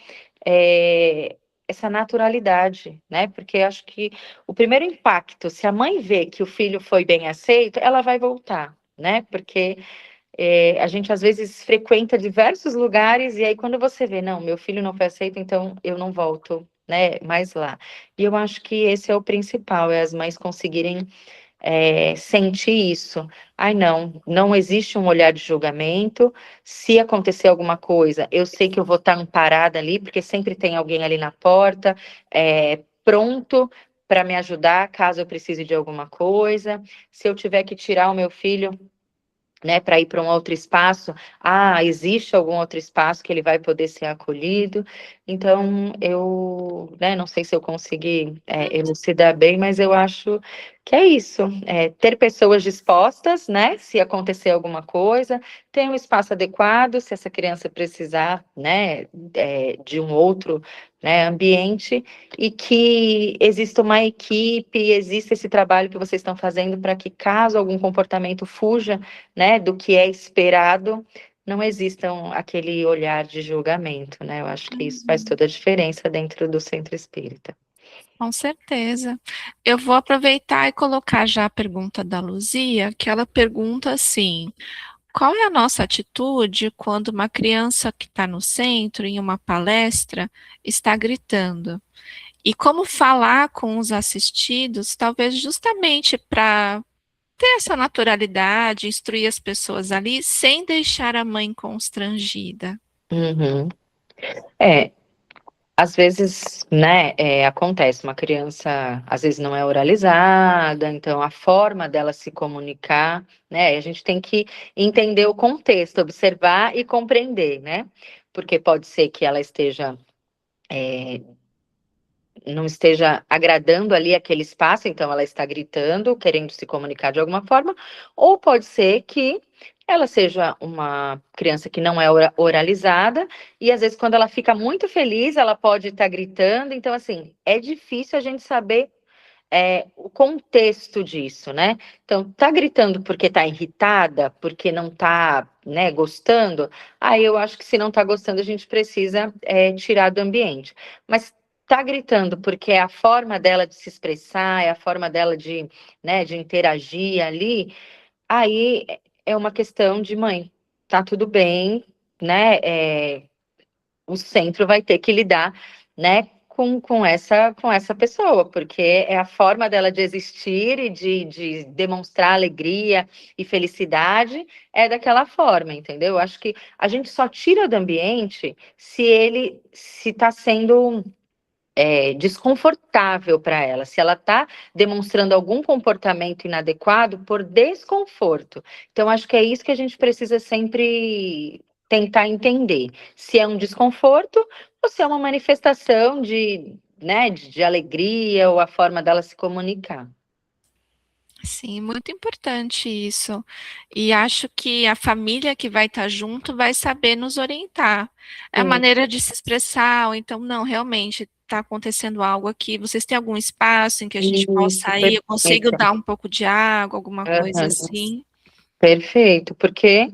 é, essa naturalidade, né? Porque acho que o primeiro impacto, se a mãe vê que o filho foi bem aceito, ela vai voltar, né? Porque a gente às vezes frequenta diversos lugares e aí quando você vê, não, meu filho não foi aceito, então eu não volto, né? Mais lá. E eu acho que esse é o principal, é as mães conseguirem sentir isso. Ai, não, não existe um olhar de julgamento. Se acontecer alguma coisa, eu sei que eu vou estar amparada ali, porque sempre tem alguém ali na porta, pronto para me ajudar caso eu precise de alguma coisa. Se eu tiver que tirar o meu filho, né, para ir para um outro espaço, existe algum outro espaço que ele vai poder ser acolhido. Então, eu, né, não sei se eu consegui elucidar bem, mas eu acho que é isso, ter pessoas dispostas, né, se acontecer alguma coisa, ter um espaço adequado, se essa criança precisar, né, de um outro, né, ambiente, e que exista uma equipe, exista esse trabalho que vocês estão fazendo para que, caso algum comportamento fuja, né, do que é esperado, não exista aquele olhar de julgamento, né? Eu acho que isso faz toda a diferença dentro do centro espírita. Com certeza. Eu vou aproveitar e colocar já a pergunta da Luzia, que ela pergunta assim: qual é a nossa atitude quando uma criança que está no centro, em uma palestra, está gritando? E como falar com os assistidos, talvez justamente para ter essa naturalidade, instruir as pessoas ali, sem deixar a mãe constrangida. Uhum. Às vezes, né, acontece, uma criança às vezes não é oralizada, então a forma dela se comunicar, né, a gente tem que entender o contexto, observar e compreender, né, porque pode ser que ela não esteja agradando ali aquele espaço, então ela está gritando, querendo se comunicar de alguma forma, ou pode ser que ela seja uma criança que não é oralizada, e às vezes quando ela fica muito feliz, ela pode estar gritando, então assim, é difícil a gente saber o contexto disso, né? Então, tá gritando porque tá irritada, porque não tá, né, gostando, aí eu acho que se não tá gostando, a gente precisa tirar do ambiente. Mas tá gritando porque é a forma dela de se expressar, é a forma dela de, né, de interagir ali, aí é uma questão de mãe, tá tudo bem, né? O centro vai ter que lidar, né, com essa pessoa, porque é a forma dela de existir e de demonstrar alegria e felicidade é daquela forma, entendeu? Eu acho que a gente só tira do ambiente se está sendo desconfortável para ela, se ela está demonstrando algum comportamento inadequado por desconforto. Então, acho que é isso que a gente precisa sempre tentar entender, se é um desconforto ou se é uma manifestação de, né, de alegria ou a forma dela se comunicar. Sim, muito importante isso. E acho que a família que vai estar junto vai saber nos orientar. É a Sim, maneira de se expressar, ou então, não, realmente está acontecendo algo aqui. Vocês têm algum espaço em que a gente isso, possa ir? Eu consigo perfeito. dar um pouco de água, alguma coisa Aham. assim? Perfeito, porque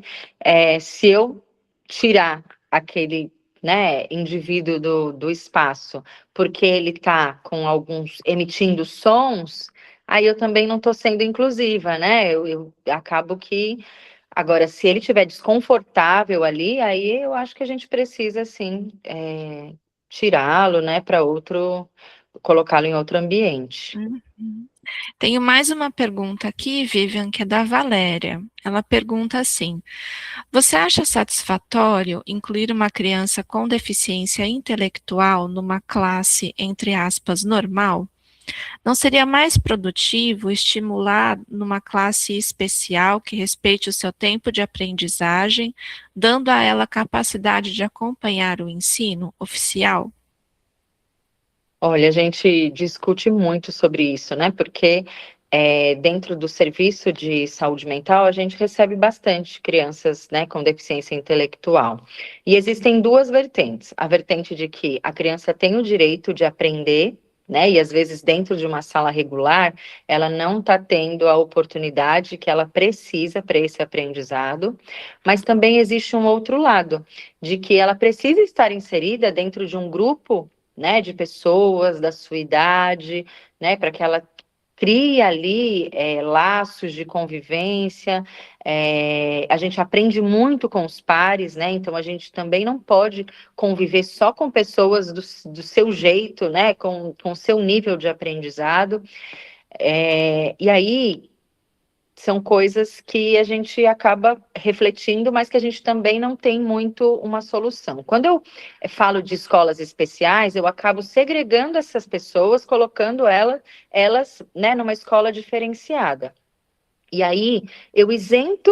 se eu tirar aquele, né, indivíduo do espaço, porque ele está com alguns emitindo sons, aí eu também não estou sendo inclusiva, né? Eu acabo que agora, se ele estiver desconfortável ali, aí eu acho que a gente precisa sim tirá-lo, né, para outro, colocá-lo em outro ambiente. Uhum. Tenho mais uma pergunta aqui, Vivian, que é da Valéria. Ela pergunta assim: você acha satisfatório incluir uma criança com deficiência intelectual numa classe, entre aspas, normal? Não seria mais produtivo estimular numa classe especial que respeite o seu tempo de aprendizagem, dando a ela a capacidade de acompanhar o ensino oficial? Olha, a gente discute muito sobre isso, né? Porque dentro do serviço de saúde mental, a gente recebe bastante crianças, né, com deficiência intelectual. E existem duas vertentes. A vertente de que a criança tem o direito de aprender, né? E às vezes, dentro de uma sala regular, ela não está tendo a oportunidade que ela precisa para esse aprendizado. Mas também existe um outro lado, de que ela precisa estar inserida dentro de um grupo, né, de pessoas da sua idade, né, para que ela crie ali laços de convivência. A gente aprende muito com os pares, né, então a gente também não pode conviver só com pessoas do seu jeito, né, com o seu nível de aprendizado. E aí são coisas que a gente acaba refletindo, mas que a gente também não tem muito uma solução. Quando eu falo de escolas especiais, eu acabo segregando essas pessoas, colocando elas, né, numa escola diferenciada. E aí eu isento,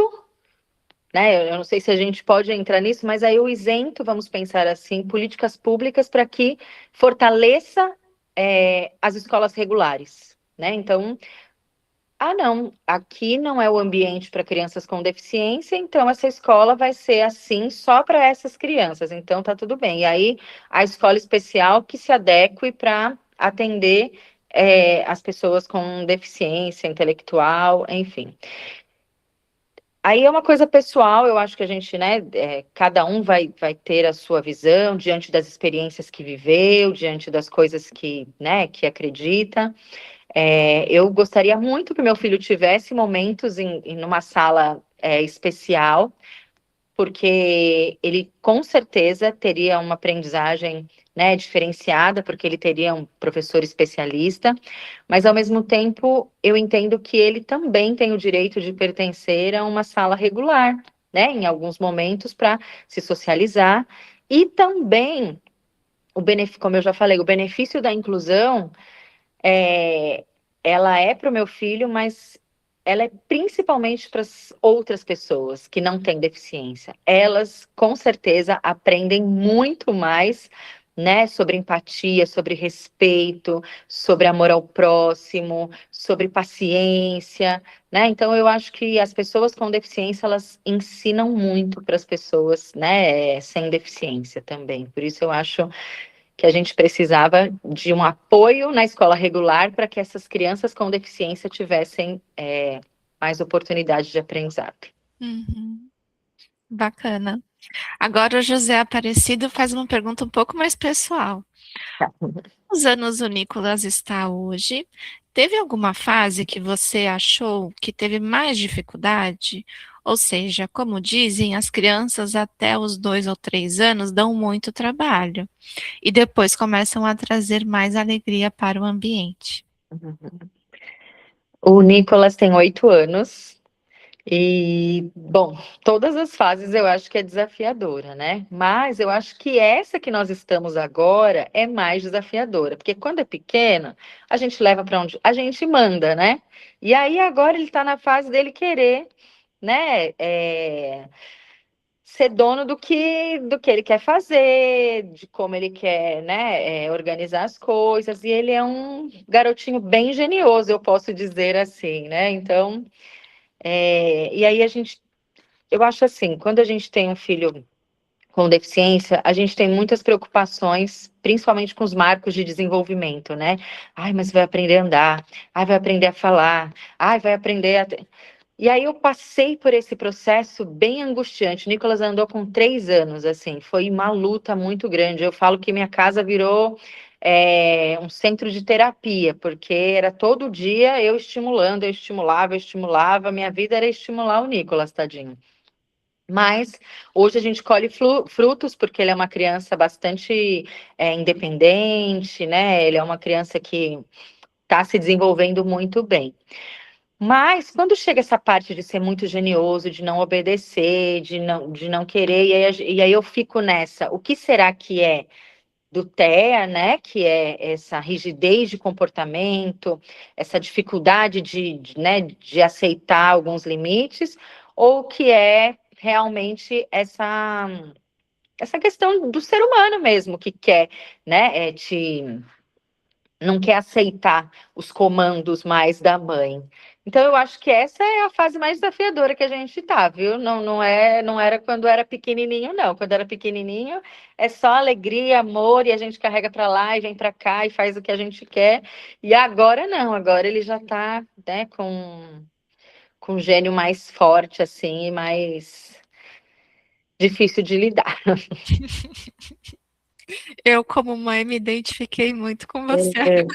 né, eu não sei se a gente pode entrar nisso, mas aí eu isento, vamos pensar assim, políticas públicas para que fortaleça as escolas regulares, né? Então, não, aqui não é o ambiente para crianças com deficiência, então essa escola vai ser assim só para essas crianças, então tá tudo bem. E aí a escola especial que se adeque para atender as pessoas com deficiência intelectual, enfim. Aí é uma coisa pessoal, eu acho que a gente, né, cada um vai ter a sua visão diante das experiências que viveu, diante das coisas que, né, que acredita. Eu gostaria muito que meu filho tivesse momentos em numa sala especial, porque ele com certeza teria uma aprendizagem, né, diferenciada, porque ele teria um professor especialista, mas ao mesmo tempo eu entendo que ele também tem o direito de pertencer a uma sala regular, né, em alguns momentos para se socializar, e também como eu já falei, o benefício da inclusão é, ela é para o meu filho, mas ela é principalmente para as outras pessoas que não têm deficiência. Elas, com certeza, aprendem muito mais, né, sobre empatia, sobre respeito, sobre amor ao próximo, sobre paciência, né? Então, eu acho que as pessoas com deficiência, elas ensinam muito para as pessoas, né, sem deficiência também. Por isso, eu acho que a gente precisava de um apoio na escola regular para que essas crianças com deficiência tivessem mais oportunidade de aprendizado. Uhum, bacana. Agora o José Aparecido faz uma pergunta um pouco mais pessoal. Tá. Quantos anos o Nicolas está hoje? Teve alguma fase que você achou que teve mais dificuldade? Ou seja, como dizem, as crianças até os 2 ou 3 anos dão muito trabalho e depois começam a trazer mais alegria para o ambiente. O Nicolas tem 8 anos. E, bom, todas as fases eu acho que é desafiadora, né? Mas eu acho que essa que nós estamos agora é mais desafiadora, porque quando é pequeno, a gente leva para onde a gente manda, né? E aí agora ele está na fase dele querer, né? Ser dono do que ele quer fazer, de como ele quer, né? Organizar as coisas. E ele é um garotinho bem genioso, eu posso dizer assim, né? Então. E aí eu acho assim, quando a gente tem um filho com deficiência, a gente tem muitas preocupações, principalmente com os marcos de desenvolvimento, né? Ai, mas vai aprender a andar, ai, vai aprender a falar, ai, vai aprender a. E aí eu passei por esse processo bem angustiante. O Nicolas andou com 3 anos, assim, foi uma luta muito grande. Eu falo que minha casa virou um centro de terapia, porque era todo dia eu estimulando, eu estimulava, minha vida era estimular o Nicolas, tadinho. Mas hoje a gente colhe frutos, porque ele é uma criança bastante independente, né? Ele é uma criança que está se desenvolvendo muito bem. Mas quando chega essa parte de ser muito genioso, de não obedecer, de não querer, e aí eu fico nessa, o que será que é do TEA, né, que é essa rigidez de comportamento, essa dificuldade né, de aceitar alguns limites, ou que é realmente essa questão do ser humano mesmo, que quer, né, não quer aceitar os comandos mais da mãe. Então, eu acho que essa é a fase mais desafiadora que a gente tá, viu? Não era quando era pequenininho, não. Quando era pequenininho, é só alegria, amor, e a gente carrega para lá e vem para cá e faz o que a gente quer. E agora não, agora ele já tá, né, com um gênio mais forte, assim, e mais difícil de lidar. Eu, como mãe, me identifiquei muito com você.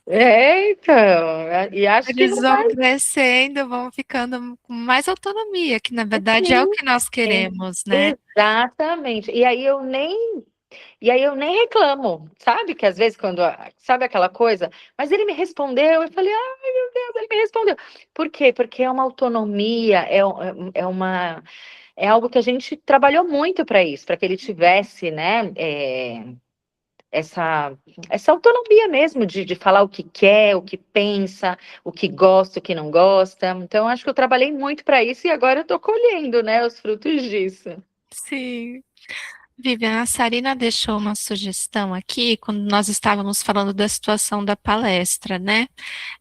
Então, e acho que Eles não vão vai crescendo, vão ficando com mais autonomia, que na verdade é o sim. que nós queremos, né? Exatamente. E aí eu nem reclamo, sabe? Que às vezes sabe aquela coisa, mas ele me respondeu, eu falei, ai meu Deus, ele me respondeu. Por quê? Porque é uma autonomia, é algo que a gente trabalhou muito para isso, para que ele tivesse, né? Essa, essa autonomia mesmo de falar o que quer, o que pensa, o que gosta, o que não gosta. Então, acho que eu trabalhei muito para isso e agora eu estou colhendo, né, os frutos disso. Sim. Vivian, a Sarina deixou uma sugestão aqui, quando nós estávamos falando da situação da palestra, né?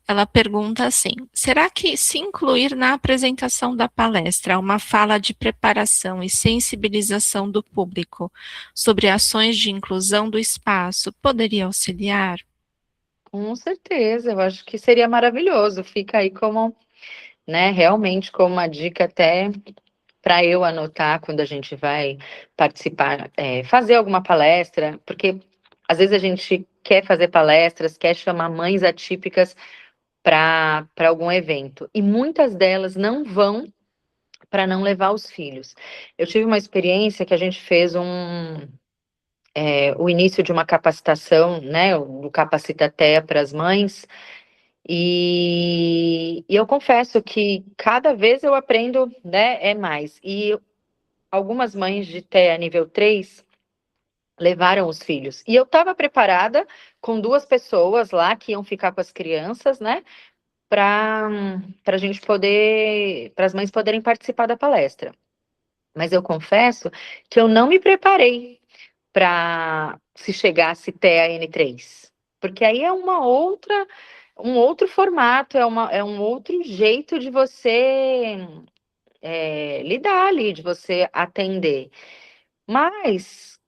Ela pergunta assim: será que se incluir na apresentação da palestra uma fala de preparação e sensibilização do público sobre ações de inclusão do espaço poderia auxiliar? Com certeza, eu acho que seria maravilhoso. Fica aí como, né, realmente como uma dica até para eu anotar quando a gente vai participar, fazer alguma palestra, porque às vezes a gente quer fazer palestras, quer chamar mães atípicas para algum evento, e muitas delas não vão para não levar os filhos. Eu tive uma experiência que a gente fez o início de uma capacitação, né, do Capacita TEA para as mães, e eu confesso que cada vez eu aprendo, né, mais. E algumas mães de TEA nível 3 levaram os filhos. E eu estava preparada com 2 pessoas lá que iam ficar com as crianças, né? Para a gente poder, para as mães poderem participar da palestra. Mas eu confesso que eu não me preparei para se chegasse TEA N3. Porque aí é um outro formato, é um outro jeito de você lidar ali, de você atender. Mas,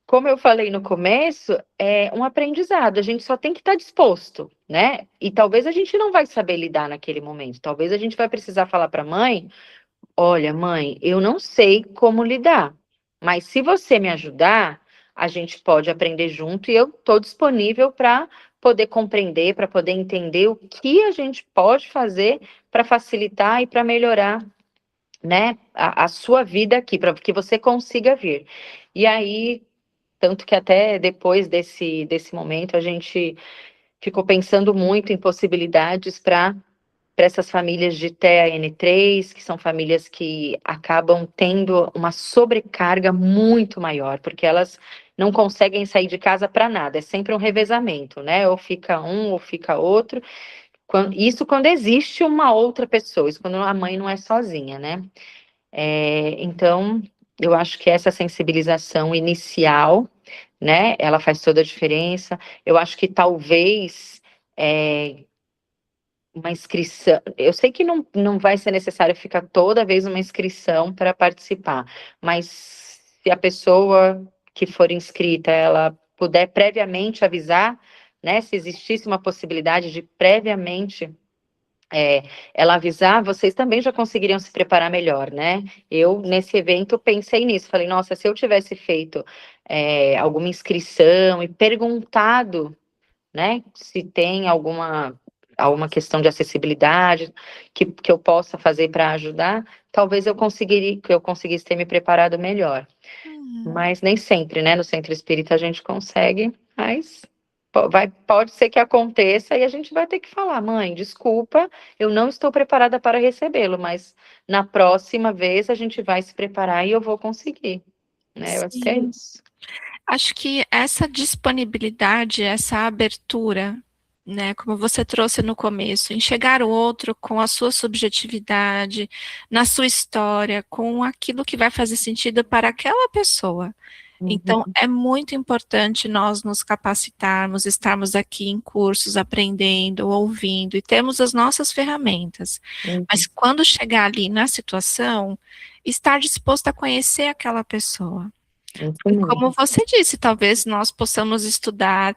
como eu falei no começo, é um aprendizado, a gente só tem que estar disposto, né? E talvez a gente não vai saber lidar naquele momento, talvez a gente vai precisar falar para a mãe, olha, mãe, eu não sei como lidar, mas se você me ajudar, a gente pode aprender junto e eu estou disponível para poder compreender, para poder entender o que a gente pode fazer para facilitar e para melhorar, né, a sua vida aqui, para que você consiga vir. E aí, tanto que até depois desse momento, a gente ficou pensando muito em possibilidades para essas famílias de TAN3, que são famílias que acabam tendo uma sobrecarga muito maior, porque elas não conseguem sair de casa para nada, é sempre um revezamento, né? Ou fica um, ou fica outro. Isso quando existe uma outra pessoa, isso quando a mãe não é sozinha, né? Então, eu acho que essa sensibilização inicial, né, ela faz toda a diferença. Eu acho que talvez uma inscrição. Eu sei que não vai ser necessário ficar toda vez uma inscrição para participar, mas se a pessoa que for inscrita, ela puder previamente avisar, né, se existisse uma possibilidade de previamente ela avisar, vocês também já conseguiriam se preparar melhor, né? Eu, nesse evento, pensei nisso. Falei, nossa, se eu tivesse feito alguma inscrição e perguntado, né, se tem alguma questão de acessibilidade que eu possa fazer para ajudar, talvez eu conseguisse ter me preparado melhor. Hum, Mas nem sempre, né? No centro espírita a gente consegue, mas pode ser que aconteça e a gente vai ter que falar, mãe, desculpa, eu não estou preparada para recebê-lo, mas na próxima vez a gente vai se preparar e eu vou conseguir, né? Eu acho que é sim. isso. Acho que essa disponibilidade, essa abertura, né, como você trouxe no começo, enxergar o outro com a sua subjetividade, na sua história, com aquilo que vai fazer sentido para aquela pessoa. Então, Uhum, é muito importante nós nos capacitarmos, estarmos aqui em cursos, aprendendo, ouvindo, e temos as nossas ferramentas. Mas uhum, quando chegar ali na situação, estar disposto a conhecer aquela pessoa. isso E como mesmo, você disse, talvez nós possamos estudar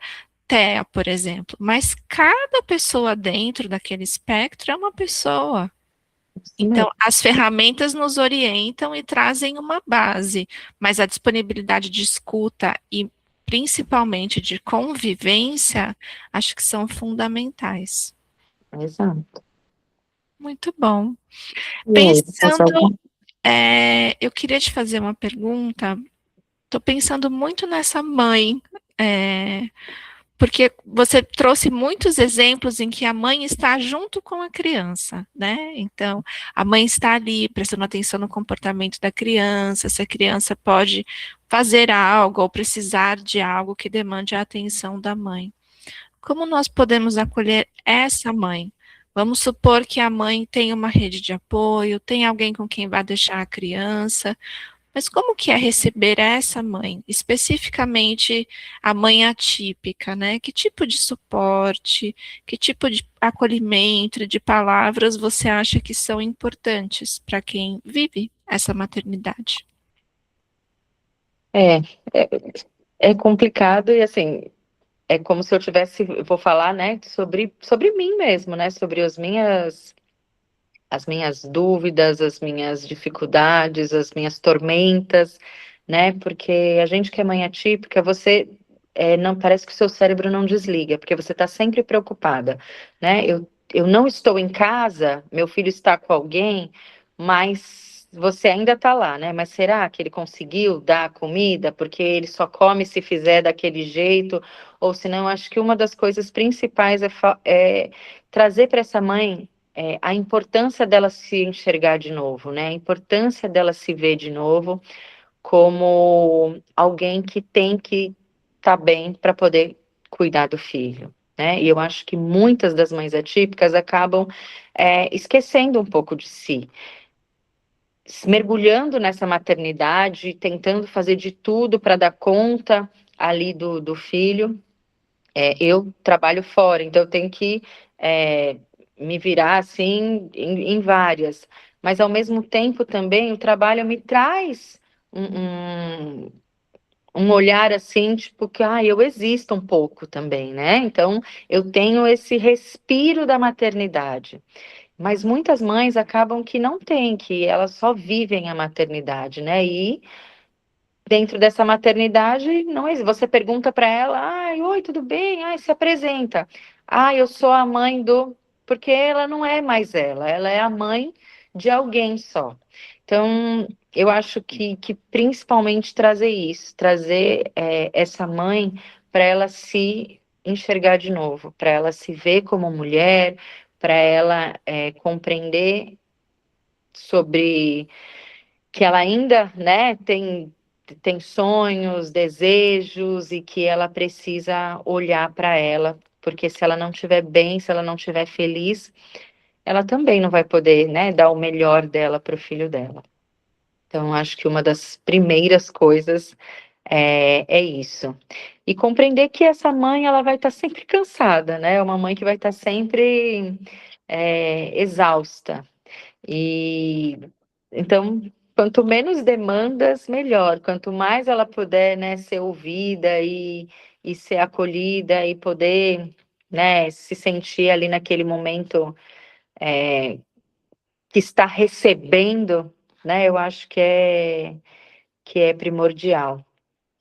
TEA, por exemplo, mas cada pessoa dentro daquele espectro é uma pessoa. isso Então, mesmo. as ferramentas nos orientam e trazem uma base, mas a disponibilidade de escuta e principalmente de convivência, acho que são fundamentais. Exato. Muito bom. E aí, mais Pensando, algum? eu queria te fazer uma pergunta. Estou pensando muito nessa mãe, é, porque você trouxe muitos exemplos em que a mãe está junto com a criança, né? Então, a mãe está ali prestando atenção no comportamento da criança, se a criança pode fazer algo ou precisar de algo que demande a atenção da mãe. Como nós podemos acolher essa mãe? Vamos supor que a mãe tem uma rede de apoio, tem alguém com quem vai deixar a criança, mas como que é receber essa mãe, especificamente a mãe atípica, né? Que tipo de suporte, que tipo de acolhimento, de palavras você acha que são importantes para quem vive essa maternidade? É, é, é complicado e assim, é como se eu tivesse, eu vou falar, né, sobre mim mesmo, né, sobre as minhas dúvidas, as minhas dificuldades, as minhas tormentas, né? Porque a gente que é mãe atípica, você não parece que o seu cérebro não desliga, porque você está sempre preocupada, né? Eu não estou em casa, meu filho está com alguém, mas você ainda está lá, né? Mas será que ele conseguiu dar comida? Porque ele só come se fizer daquele jeito, ou senão, acho que uma das coisas principais é trazer para essa mãe a importância dela se enxergar de novo, né? A importância dela se ver de novo como alguém que tem que estar bem para poder cuidar do filho, né? E eu acho que muitas das mães atípicas acabam esquecendo um pouco de si, mergulhando nessa maternidade, tentando fazer de tudo para dar conta ali do filho. Eu trabalho fora, então eu tenho que é, me virar assim em várias. Mas ao mesmo tempo também o trabalho me traz um, um, um olhar assim, tipo, que eu existo um pouco também, né? Então eu tenho esse respiro da maternidade. Mas muitas mães acabam que não têm, que elas só vivem a maternidade, né? E dentro dessa maternidade, não você pergunta para ela, ai, oi, tudo bem? Ai, se apresenta. Ah, eu sou a mãe do... Porque ela não é mais ela é a mãe de alguém só. Então, eu acho que principalmente trazer isso, trazer essa mãe para ela se enxergar de novo, para ela se ver como mulher, para ela compreender sobre que ela ainda, né, tem sonhos, desejos e que ela precisa olhar para ela, porque se ela não estiver bem, se ela não estiver feliz, ela também não vai poder, né, dar o melhor dela para o filho dela. Então, acho que uma das primeiras coisas é isso. E compreender que essa mãe, ela vai estar sempre cansada, né? Uma mãe que vai estar sempre exausta. E então, quanto menos demandas, melhor. Quanto mais ela puder, né, ser ouvida e ser acolhida e poder, né, se sentir ali naquele momento que está recebendo, né, eu acho que é primordial.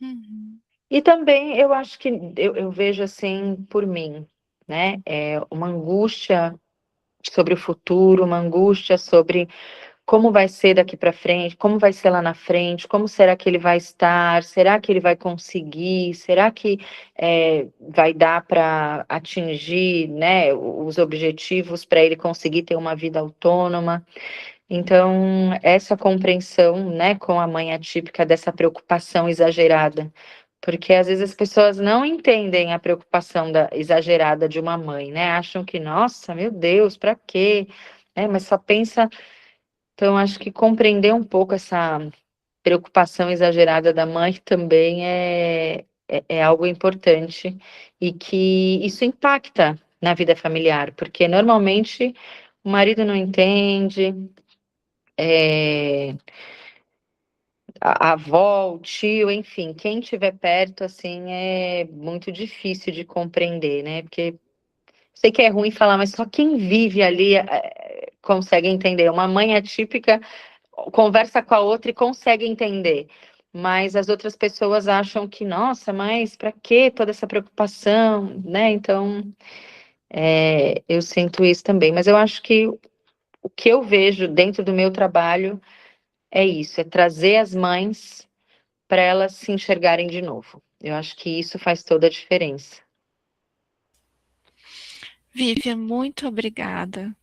Uhum. E também eu acho que eu vejo assim por mim, né, uma angústia sobre o futuro, uma angústia sobre como vai ser daqui para frente, como vai ser lá na frente, como será que ele vai estar, será que ele vai conseguir, será que vai dar para atingir, né, os objetivos para ele conseguir ter uma vida autônoma. Então, essa compreensão, né, com a mãe atípica dessa preocupação exagerada Porque às vezes as pessoas não entendem a preocupação exagerada de uma mãe, né? Acham que, nossa, meu Deus, para quê? Mas só pensa. Então, acho que compreender um pouco essa preocupação exagerada da mãe também é algo importante e que isso impacta na vida familiar, porque normalmente o marido não entende, é, a avó, o tio, enfim, quem estiver perto, assim, é muito difícil de compreender, né? Porque sei que é ruim falar, mas só quem vive ali consegue entender. Uma mãe atípica conversa com a outra e consegue entender. Mas as outras pessoas acham que, nossa, mas para que toda essa preocupação, né? Então, eu sinto isso também. Mas eu acho que o que eu vejo dentro do meu trabalho é isso, é trazer as mães para elas se enxergarem de novo. Eu acho que isso faz toda a diferença. Vivian, muito obrigada.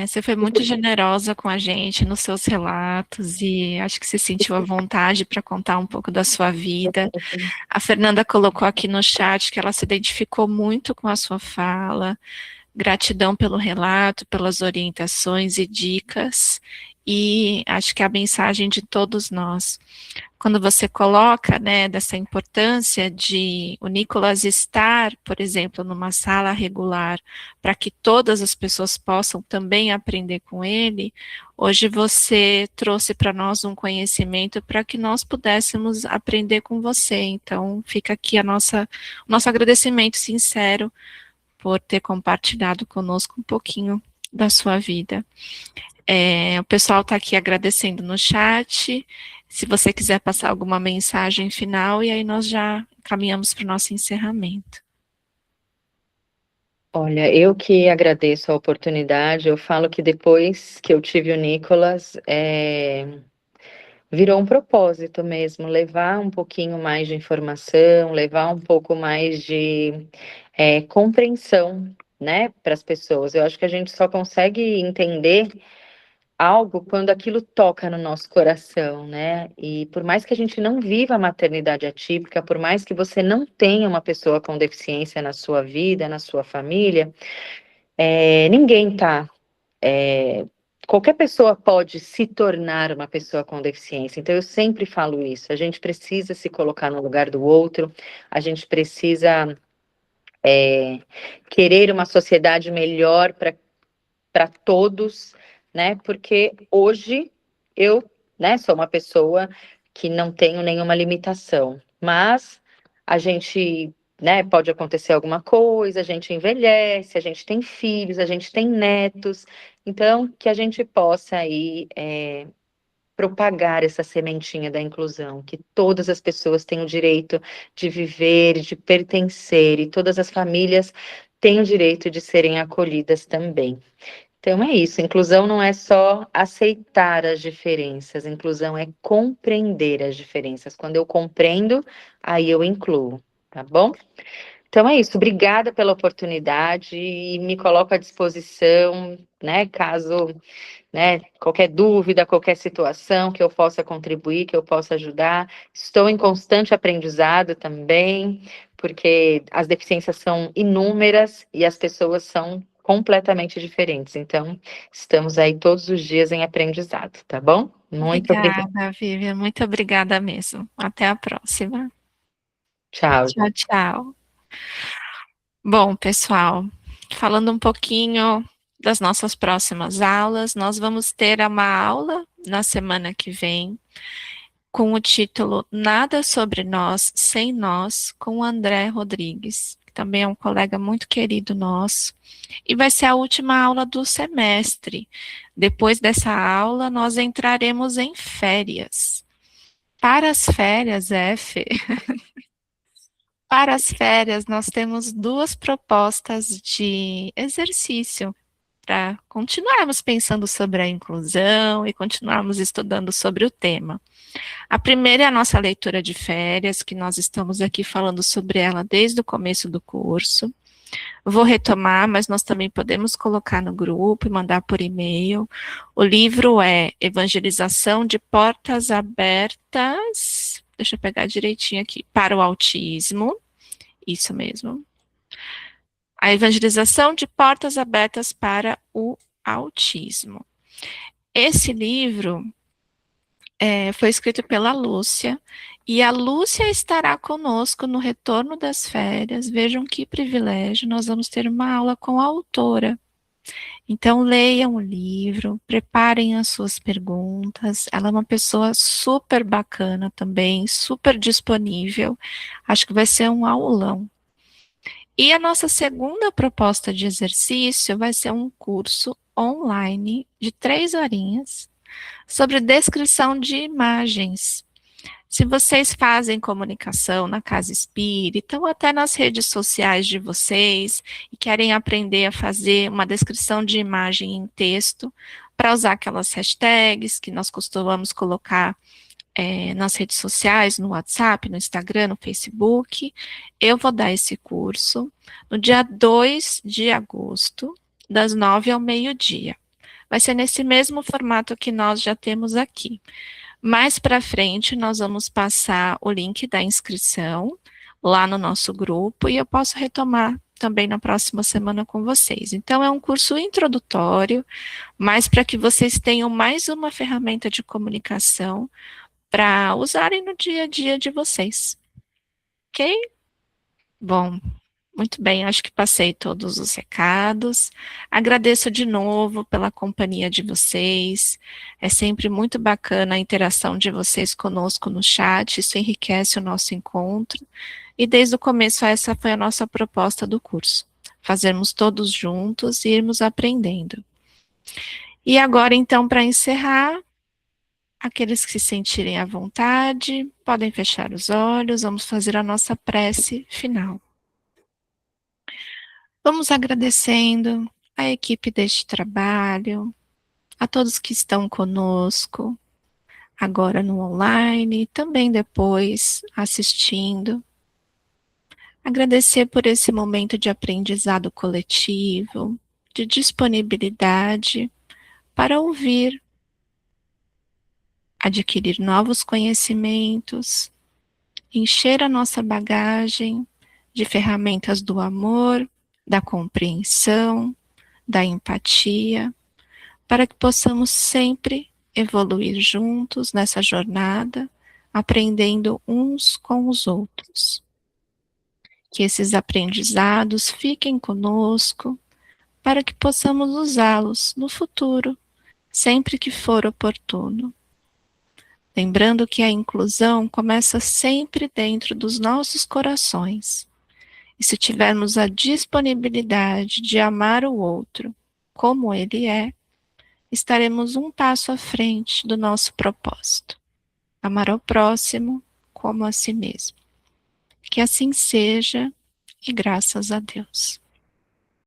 Você foi muito generosa com a gente nos seus relatos e acho que se sentiu à vontade para contar um pouco da sua vida. A Fernanda colocou aqui no chat que ela se identificou muito com a sua fala. Gratidão pelo relato, pelas orientações e dicas. E acho que é a mensagem de todos nós. Quando você coloca, né, dessa importância de o Nicolas estar, por exemplo, numa sala regular, para que todas as pessoas possam também aprender com ele, hoje você trouxe para nós um conhecimento para que nós pudéssemos aprender com você. Então, fica aqui o nosso agradecimento sincero por ter compartilhado conosco um pouquinho da sua vida. O pessoal está aqui agradecendo no chat. Se você quiser passar alguma mensagem final, e aí nós já caminhamos para o nosso encerramento. Olha, eu que agradeço a oportunidade. Eu falo que depois que eu tive o Nicolas, virou um propósito mesmo, levar um pouquinho mais de informação, levar um pouco mais de compreensão, né, para as pessoas. Eu acho que a gente só consegue entender algo quando aquilo toca no nosso coração, né? E por mais que a gente não viva a maternidade atípica, por mais que você não tenha uma pessoa com deficiência na sua vida, na sua família, ninguém tá. Qualquer pessoa pode se tornar uma pessoa com deficiência. Então, eu sempre falo isso. A gente precisa se colocar no lugar do outro, a gente precisa querer uma sociedade melhor para todos, né? Porque hoje eu, né, sou uma pessoa que não tenho nenhuma limitação, mas a gente, né, pode acontecer alguma coisa, a gente envelhece, a gente tem filhos, a gente tem netos, então que a gente possa aí propagar essa sementinha da inclusão, que todas as pessoas têm o direito de viver, de pertencer, e todas as famílias têm o direito de serem acolhidas também. Então é isso, inclusão não é só aceitar as diferenças, inclusão é compreender as diferenças. Quando eu compreendo, aí eu incluo, tá bom? Então é isso, obrigada pela oportunidade e me coloco à disposição, né, caso, né, qualquer dúvida, qualquer situação que eu possa contribuir, que eu possa ajudar. Estou em constante aprendizado também, porque as deficiências são inúmeras e as pessoas são completamente diferentes. Então, estamos aí todos os dias em aprendizado, tá bom? Muito obrigada. Obrigada, Vivian. Muito obrigada mesmo. Até a próxima. Tchau. Tchau, tchau. Bom, pessoal, falando um pouquinho das nossas próximas aulas, nós vamos ter uma aula na semana que vem com o título Nada sobre Nós Sem Nós, com o André Rodrigues, que também é um colega muito querido nosso, e vai ser a última aula do semestre. Depois dessa aula, nós entraremos em férias. Para as férias, F, para as férias, nós temos duas propostas de exercício para continuarmos pensando sobre a inclusão e continuarmos estudando sobre o tema. A primeira é a nossa leitura de férias, que nós estamos aqui falando sobre ela desde o começo do curso. Vou retomar, mas nós também podemos colocar no grupo e mandar por e-mail. O livro é Evangelização de Portas Abertas, deixa eu pegar direitinho aqui, para o autismo, isso mesmo. A evangelização de portas abertas para o autismo. Esse livro foi escrito pela Lúcia, e a Lúcia estará conosco no retorno das férias. Vejam que privilégio, nós vamos ter uma aula com a autora. Então, leiam o livro, preparem as suas perguntas. Ela é uma pessoa super bacana também, super disponível. Acho que vai ser um aulão. E a nossa segunda proposta de exercício vai ser um curso online de 3 horinhas sobre descrição de imagens. Se vocês fazem comunicação na casa espírita ou até nas redes sociais de vocês e querem aprender a fazer uma descrição de imagem em texto, para usar aquelas hashtags que nós costumamos colocar nas redes sociais, no WhatsApp, no Instagram, no Facebook, eu vou dar esse curso no dia 2 de agosto, das 9 ao meio-dia. Vai ser nesse mesmo formato que nós já temos aqui. Mais para frente, nós vamos passar o link da inscrição lá no nosso grupo e eu posso retomar também na próxima semana com vocês. Então, é um curso introdutório, mas para que vocês tenham mais uma ferramenta de comunicação para usarem no dia a dia de vocês. Ok? Bom, muito bem, acho que passei todos os recados. Agradeço de novo pela companhia de vocês. É sempre muito bacana a interação de vocês conosco no chat, isso enriquece o nosso encontro. E desde o começo essa foi a nossa proposta do curso. Fazermos todos juntos e irmos aprendendo. E agora, então, para encerrar, aqueles que se sentirem à vontade, podem fechar os olhos, vamos fazer a nossa prece final. Vamos agradecendo a equipe deste trabalho, a todos que estão conosco, agora no online, também depois assistindo. Agradecer por esse momento de aprendizado coletivo, de disponibilidade para ouvir, adquirir novos conhecimentos, encher a nossa bagagem de ferramentas do amor, da compreensão, da empatia, para que possamos sempre evoluir juntos nessa jornada, aprendendo uns com os outros. Que esses aprendizados fiquem conosco, para que possamos usá-los no futuro, sempre que for oportuno. Lembrando que a inclusão começa sempre dentro dos nossos corações. E se tivermos a disponibilidade de amar o outro como ele é, estaremos um passo à frente do nosso propósito. Amar ao próximo como a si mesmo. Que assim seja, e graças a Deus.